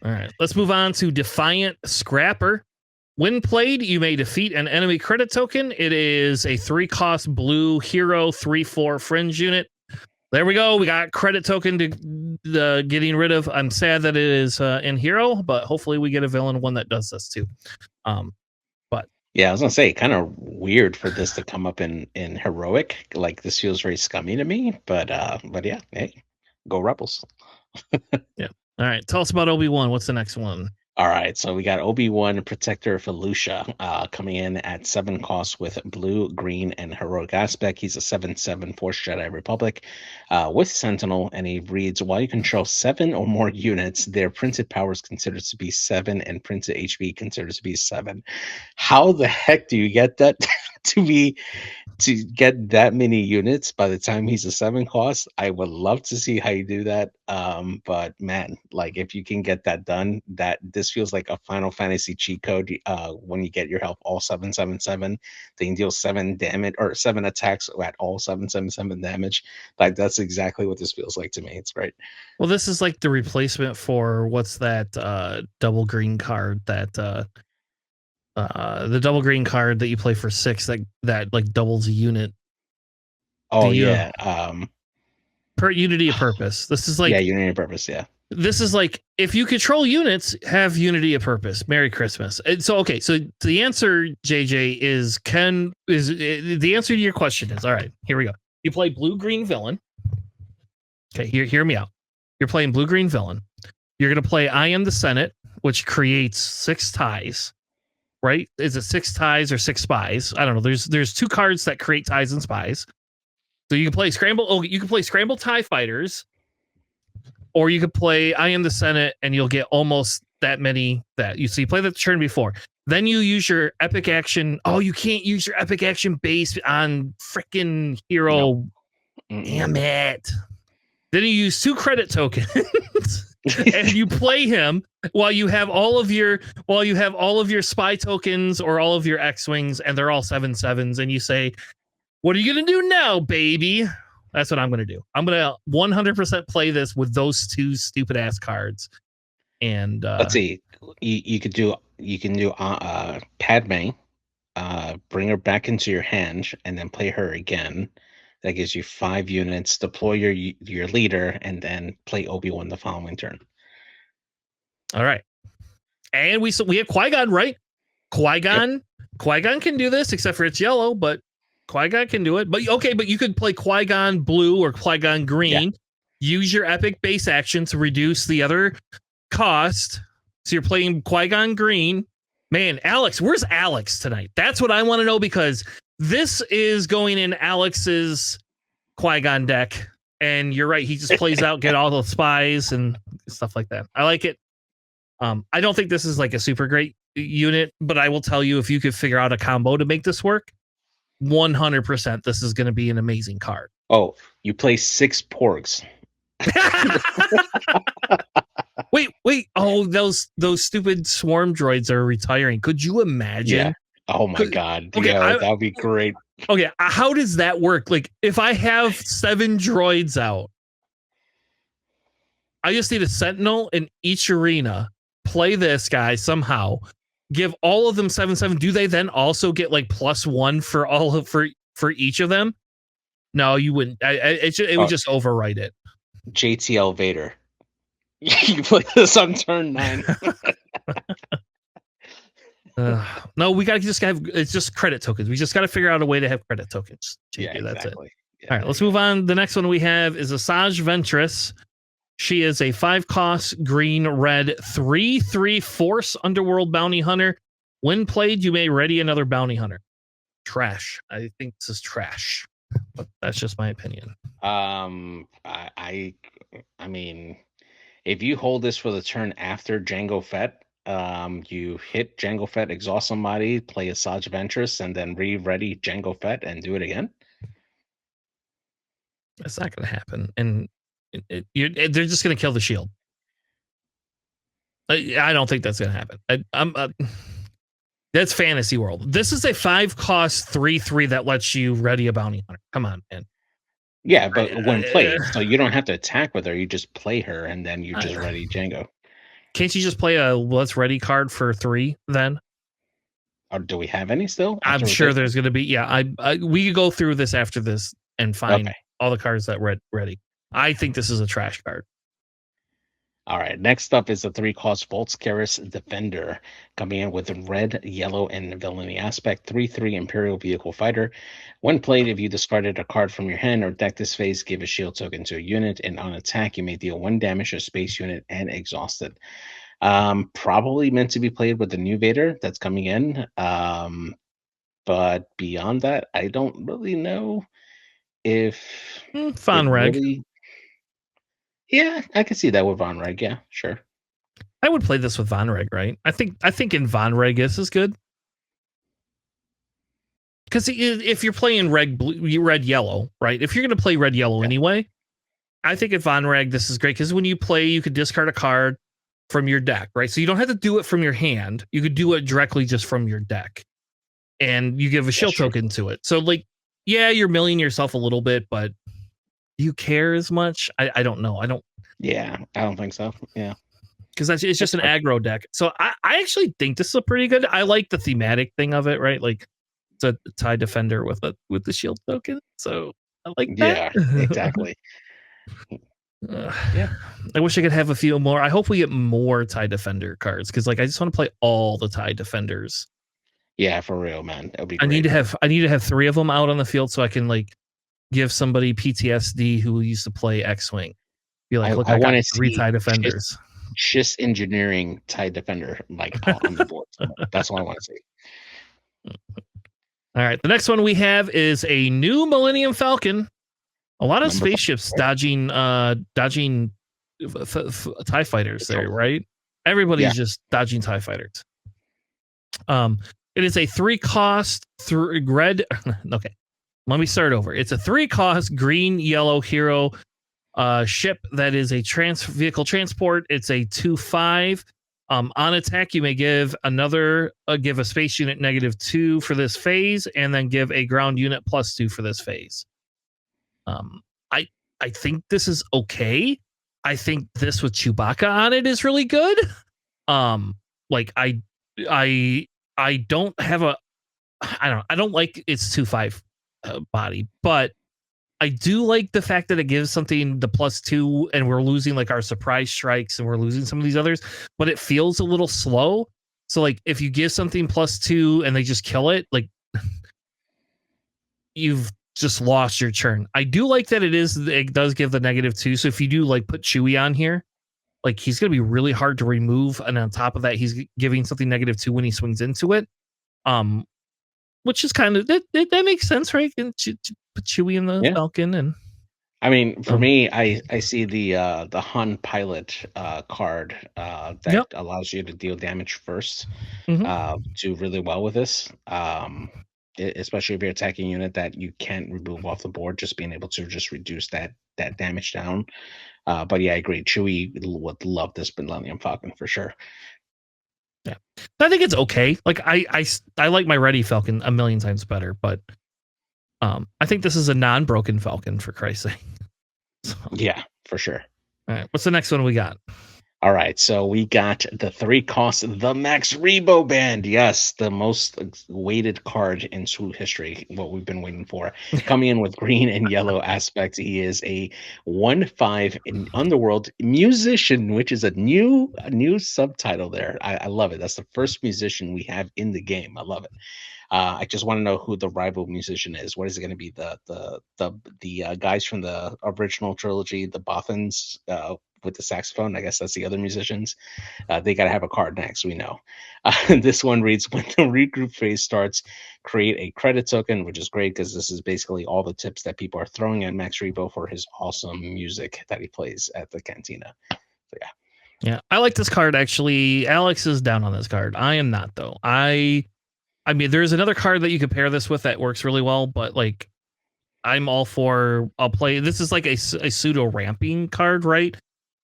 All right, let's move on to Defiant Scrapper. When played, you may defeat an enemy credit token. It is a 3-cost blue hero 3/4 fringe unit. There we go. We got credit token to getting rid of. I'm sad that it is in hero, but hopefully we get a villain one that does this too. But yeah, I was gonna say, kind of weird for this to come up in heroic. Like this feels very scummy to me, but yeah, hey, go Rebels. Yeah. All right. Tell us about Obi-Wan. What's the next one? All right, so we got Obi-Wan, Protector of Felucia, coming in at 7 costs with blue, green, and heroic aspect. He's a 7/7 Force Jedi Republic with Sentinel, and he reads, while you control 7 or more units, their printed power is considered to be 7 and printed HP considered to be 7. How the heck do you get that to get that many units by the time he's a 7 cost? I would love to see how you do that. But man, like if you can get that done, that this feels like a Final Fantasy cheat code. When you get your health all 7/7/7, then you deal 7 damage or 7 attacks at all 7/7/7 damage. Like that's exactly what this feels like to me. It's great. Well, this is like the replacement for what's that double green card that the double green card that you play for 6 that like doubles a unit. Oh yeah. Per Unity of Purpose. This is like Unity of Purpose. Yeah. This is like if you control units, have Unity of Purpose. Merry Christmas. And so okay, so the answer, JJ, is the answer to your question is all right. Here we go. You play blue green villain. Okay, hear me out. You're playing blue green villain. You're gonna play I Am the Senate, which creates 6 ties. Right? Is it 6 ties or 6 spies? I don't know. There's 2 cards that create ties and spies. So you can play Scramble. Oh, you can play Scramble TIE Fighters, or you could play I Am the Senate, and you'll get almost that many that you see. So play the turn before. Then you use your epic action. Oh, you can't use your epic action based on freaking hero. Nope. Damn it. Then you use 2 credit tokens. And you play him while you have all of your spy tokens or all of your X-Wings, and they're all 7/7s, and you say, what are you going to do now, baby? That's what I'm going to do. I'm going to 100% play this with those 2 stupid ass cards. And let's see. You can do Padme, bring her back into your hand, and then play her again. That gives you 5 units. Deploy your leader, and then play Obi-Wan the following turn. All right. And we have Qui-Gon, right? Qui-Gon can do this, except for it's yellow, but Qui-Gon can do it. But okay, but you could play Qui-Gon blue or Qui-Gon green. use your epic base action to reduce the other cost. So you're playing Qui-Gon Green. Man, Alex, where's Alex tonight? That's what I want to know, because this is going in Alex's Qui-Gon deck. And you're right, he just plays out, get all the spies and stuff like that. I like it. I don't think this is like a super great unit, but I will tell you, if you could figure out a combo to make this work, 100% this is going to be an amazing card. Oh, you play 6 porgs. Wait. Oh, those stupid swarm droids are retiring. Could you imagine? Yeah. Oh my God. Okay, Yeah, that would be great. Okay, how does that work? Like, if I have 7 droids out, I just need a sentinel in each arena, play this guy somehow, give all of them 7/7. Do they then also get like +1 for all of for each of them? No, you wouldn't. It would just overwrite it. JTL Vader. You play this on turn 9. No, we got to just have, it's just credit tokens. We just got to figure out a way to have credit tokens. Yeah, that's exactly. it. All right, let's move on. The next one we have is Asajj Ventress. She is a 5-cost green red 3/3 Force Underworld Bounty Hunter. When played, you may ready another Bounty Hunter. Trash. I think this is trash, but that's just my opinion. I mean, if you hold this for the turn after Jango Fett, you hit Jango Fett, exhaust somebody, play Asajj Ventress, and then re-ready Jango Fett and do it again. That's not going to happen, and they're just going to kill the shield. I don't think that's going to happen. That's fantasy world. This is a 5-cost 3/3 that lets you ready a bounty hunter. Come on, man. Yeah, but when played, so you don't have to attack with her. You just play her, and then you just ready Jango. Can't you just play a let's ready card for 3 then? Or do we have any still? I'm sure there's going to be. Yeah, we could go through this after this and find all the cards that ready. I think this is a trash card. All right, next up is the 3-cost Volscaris Defender, coming in with red, yellow, and villainy aspect. 3/3 Imperial Vehicle Fighter. When played, if you discarded a card from your hand or deck this phase, give a shield token to a unit, and on attack, you may deal 1 damage to a space unit and exhaust it. Probably meant to be played with the new Vader that's coming in. But beyond that, I don't really know if Von Reg. Really... Yeah, I can see that with Von Reg. Yeah, sure. I would play this with Von Reg, right? I think in Von Reg this is good. Because if you're playing red yellow, right? If you're going to play red yellow anyway, I think at Von Reg this is great, because when you play, you could discard a card from your deck, right? So you don't have to do it from your hand. You could do it directly just from your deck, and you give a shield token to it. So like, yeah, you're milling yourself a little bit, but do you care as much? I don't know. Yeah, I don't think so. Yeah. Because it's just an aggro deck. So I actually think this is a pretty good. I like the thematic thing of it, right? Like, it's a TIE Defender with the shield token. So I like that. Yeah, exactly. Yeah. I wish I could have a few more. I hope we get more TIE Defender cards, because like I just want to play all the TIE Defenders. Yeah, for real, man. That would be great. I need to have 3 of them out on the field so I can like give somebody PTSD who used to play X-Wing. Be like, look, I got 3 TIE Defenders. Just engineering TIE Defender like on the board. That's what I want to see. All right, the next one we have is a new Millennium Falcon. A lot of spaceships dodging TIE fighters there, right? Everybody's just dodging TIE fighters. It is a 3-cost red. Okay, let me start over. It's a 3-cost green yellow hero ship that is a vehicle transport. It's a 2/5. On attack, you may give give a space unit -2 for this phase, and then give a ground unit +2 for this phase. I think this is okay. I think this with Chewbacca on it is really good. Like I don't have I don't like its 2/5 body, but I do like the fact that it gives something the +2, and we're losing like our surprise strikes, and we're losing some of these others, but it feels a little slow. So like if you give something +2 and they just kill it, like you've just lost your turn. I do like that it does give the -2. So if you do like put Chewie on here, like he's going to be really hard to remove. And on top of that, he's giving something -2 when he swings into it. Um, which is kind of that makes sense, right? And put Chewie in the Yeah. Falcon and I mean, for um, me, I see the Han pilot card that yep. allows you to deal damage first Hmm. do really well with this. Especially if you're attacking a unit that you can't remove off the board, just being able to just reduce that damage down. But yeah, I agree. Chewie would love this Millennium Falcon for sure. Yeah, I think it's okay. Like I like my Ready Falcon a million times better, but I think this is a non-broken Falcon for Christ's sake. So, Yeah, for sure. all right, what's the next one we got? All right, so we got the 3 cost, the Max Rebo Band. Yes, the most weighted card in Swoot history, what we've been waiting for. Coming in with green and yellow aspects, he is a 1/5 in Underworld musician, which is a new subtitle there. I love it. That's the first musician we have in the game. I love it. I just want to know who the rival musician is. What is it going to be? The guys from the original trilogy, the Boffins, with the saxophone. I guess that's the other musicians. They got to have a card next. We know. This one reads: when the regroup phase starts, create a credit token, which is great because this is basically all the tips that people are throwing at Max Rebo for his awesome music that he plays at the cantina. So yeah. Yeah, I like this card actually. Alex is down on this card. I am not though. I mean, there's another card that you could pair this with that works really well, but like I'm all for. I'll play. This is like a pseudo ramping card, right?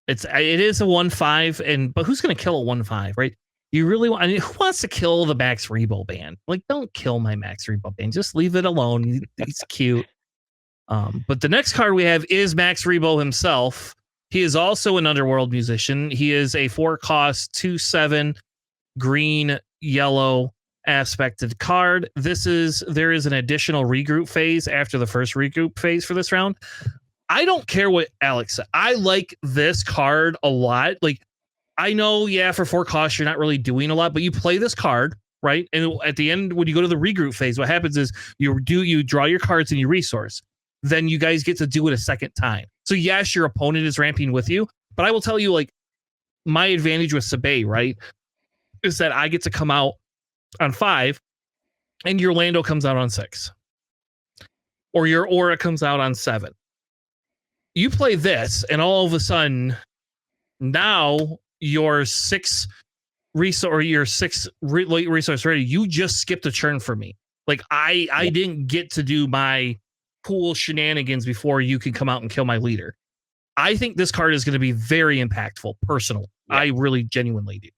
It is a 1/5, and but who's going to kill a 1/5, right? You really want? I mean, who wants to kill the Max Rebo band? Like, don't kill my Max Rebo band. Just leave it alone. He's cute. But the next card we have is Max Rebo himself. He is also an Underworld musician. He is a 4-cost 2/7 green yellow aspected card. There is an additional regroup phase after the first regroup phase for this round. I don't care what Alex said. I like this card a lot. Like, I know, yeah, for 4 costs, you're not really doing a lot, but you play this card, right? And at the end, when you go to the regroup phase, what happens is you draw your cards and you resource. Then you guys get to do it a second time. So yes, your opponent is ramping with you, but I will tell you, like, my advantage with Sabay, right, is that I get to come out on 5 and your Lando comes out on 6. Or your Aura comes out on 7. You play this, and all of a sudden, now your 6 resource or your 6 late resource ready, you just skipped a turn for me. Like I didn't get to do my cool shenanigans before you can come out and kill my leader. I think this card is going to be very impactful personally. Yeah. I really genuinely do.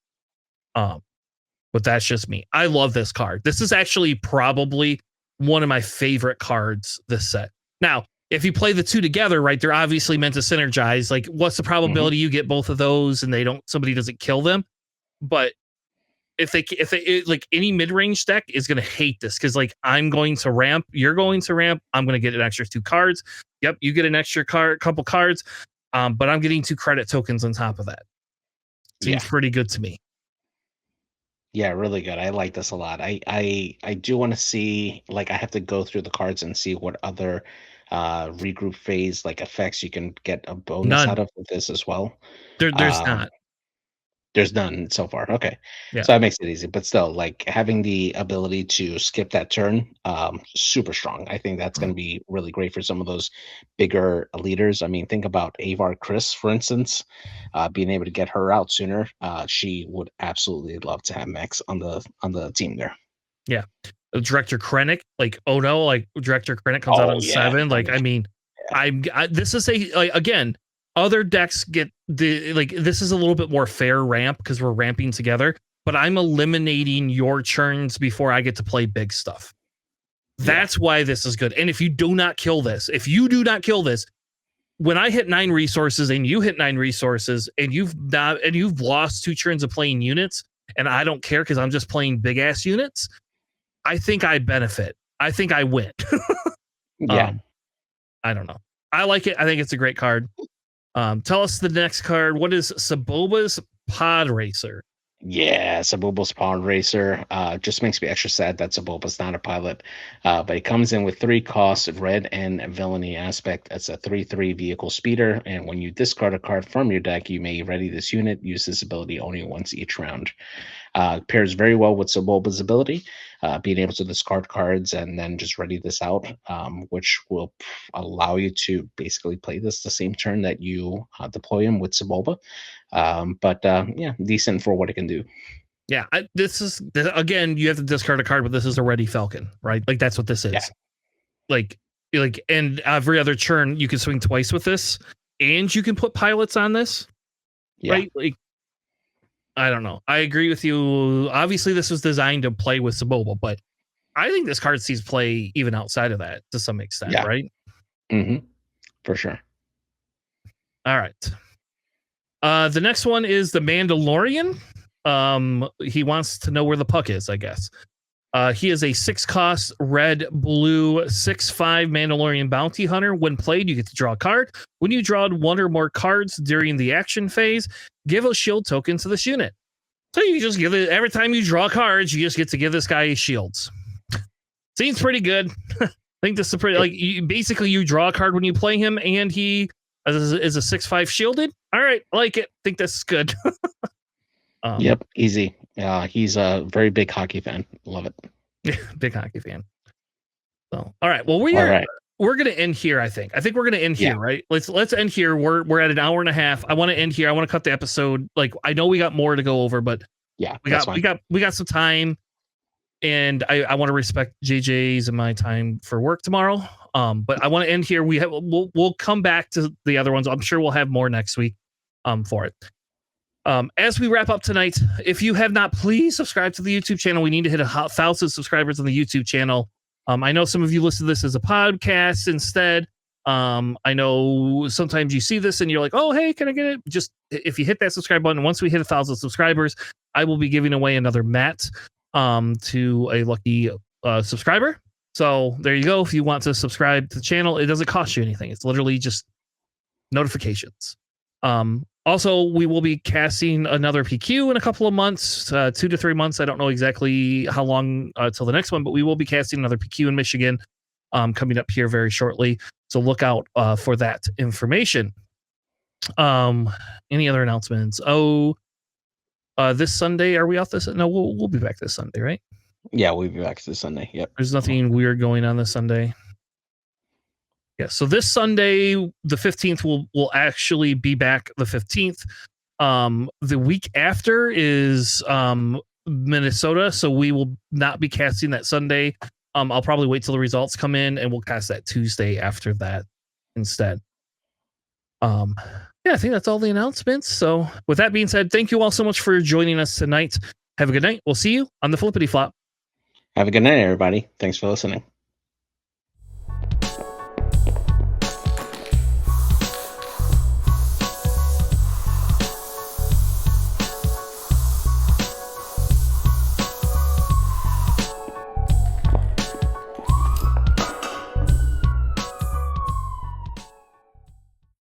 But that's just me. I love this card. This is actually probably one of my favorite cards this set. Now, if you play the two together, right, they're obviously meant to synergize. Like, what's the probability you get both of those and somebody doesn't kill them? But if they like, any mid-range deck is going to hate this because, like, I'm going to ramp, you're going to ramp, I'm going to get an extra 2 cards. Yep, you get an extra couple cards, but I'm getting 2 credit tokens on top of that. Seems pretty good to me. Yeah, really good. I like this a lot. I do want to see, like, I have to go through the cards and see what other regroup phase like effects you can get a bonus out None. of with this as well. There's not. There's none so far. Okay. Yeah. So that makes it easy. But still, like, having the ability to skip that turn, super strong. I think that's going to be really great for some of those bigger leaders. I mean, think about Avar Chris, for instance, being able to get her out sooner. She would absolutely love to have Max on the team there. Yeah. Director Krennic, like, oh no, like Director Krennic comes out Oh on yeah. 7. Like, I mean, this is again, other decks get this is a little bit more fair ramp because we're ramping together, but I'm eliminating your turns before I get to play big stuff. That's why this is good. And if you do not kill this, when I hit 9 resources and you hit 9 resources and you've lost 2 turns of playing units, and I don't care because I'm just playing big ass units, I think I benefit. I think I win. Yeah. I don't know. I like it. I think it's a great card. Tell us the next card. What is Saboba's Pod Racer? Yeah, Saboba's Pond Racer. Just makes me extra sad that Saboba's not a pilot. But it comes in with 3 costs, red and villainy aspect. It's a 3/3 vehicle speeder, and when you discard a card from your deck, you may ready this unit. Use this ability only once each round. Pairs very well with Saboba's ability, being able to discard cards and then just ready this out, which will allow you to basically play this the same turn that you deploy him with Saboba. But yeah, decent for what it can do. Yeah, again, you have to discard a card, but this is a ready Falcon, right? Like that's what this is. Yeah. Like, and every other turn you can swing twice with this, and you can put pilots on this, Yeah. right? Like, I don't know. I agree with you. Obviously, this was designed to play with Saboba, but I think this card sees play even outside of that to some extent, Yeah. right? Mm-hmm. For sure. All right. The next one is the Mandalorian. He wants to know where the puck is, I guess. He is a 6-cost red blue 6/5 Mandalorian bounty hunter. When played, you get to draw a card. When you draw 1 or more cards during the action phase, give a shield token to this unit. So you just give it every time you draw cards, you just get to give this guy shields. Seems pretty good. I think this is pretty like basically you draw a card when you play him, and he is a 6/5 shielded. All right, I like it. Think this is good. Yep, easy. He's a very big hockey fan. Love it. Yeah, big hockey fan. So, all right. Well, we're gonna end here. I think we're gonna end here, right? Let's end here. We're at an hour and a half. I want to end here. I want to cut the episode. Like, I know we got more to go over, but yeah, we got some time, and I want to respect JJ's and my time for work tomorrow. But I want to end here. We'll come back to the other ones. I'm sure we'll have more next week. For it. As we wrap up tonight, if you have not, please subscribe to the YouTube channel. We need to hit 1,000 subscribers on the YouTube channel. I know some of you listen to this as a podcast instead. I know sometimes you see this and you're like, oh, hey, can I get it? Just if you hit that subscribe button, once we hit 1,000 subscribers, I will be giving away another mat to a lucky subscriber. So there you go. If you want to subscribe to the channel, it doesn't cost you anything. It's literally just notifications. Also, we will be casting another PQ in a couple of months, 2 to 3 months. I don't know exactly how long till the next one, but we will be casting another PQ in Michigan coming up here very shortly. So look out for that information. Any other announcements? This Sunday, are we off this? No, we'll be back this Sunday, right? Yeah, we'll be back this Sunday. Yep. There's nothing weird going on this Sunday. Yeah, so this Sunday, the 15th, we'll actually be back the 15th. The week after is Minnesota, so we will not be casting that Sunday. I'll probably wait till the results come in, and we'll cast that Tuesday after that instead. Yeah, I think that's all the announcements. So with that being said, thank you all so much for joining us tonight. Have a good night. We'll see you on the Flippity Flop. Have a good night, everybody. Thanks for listening.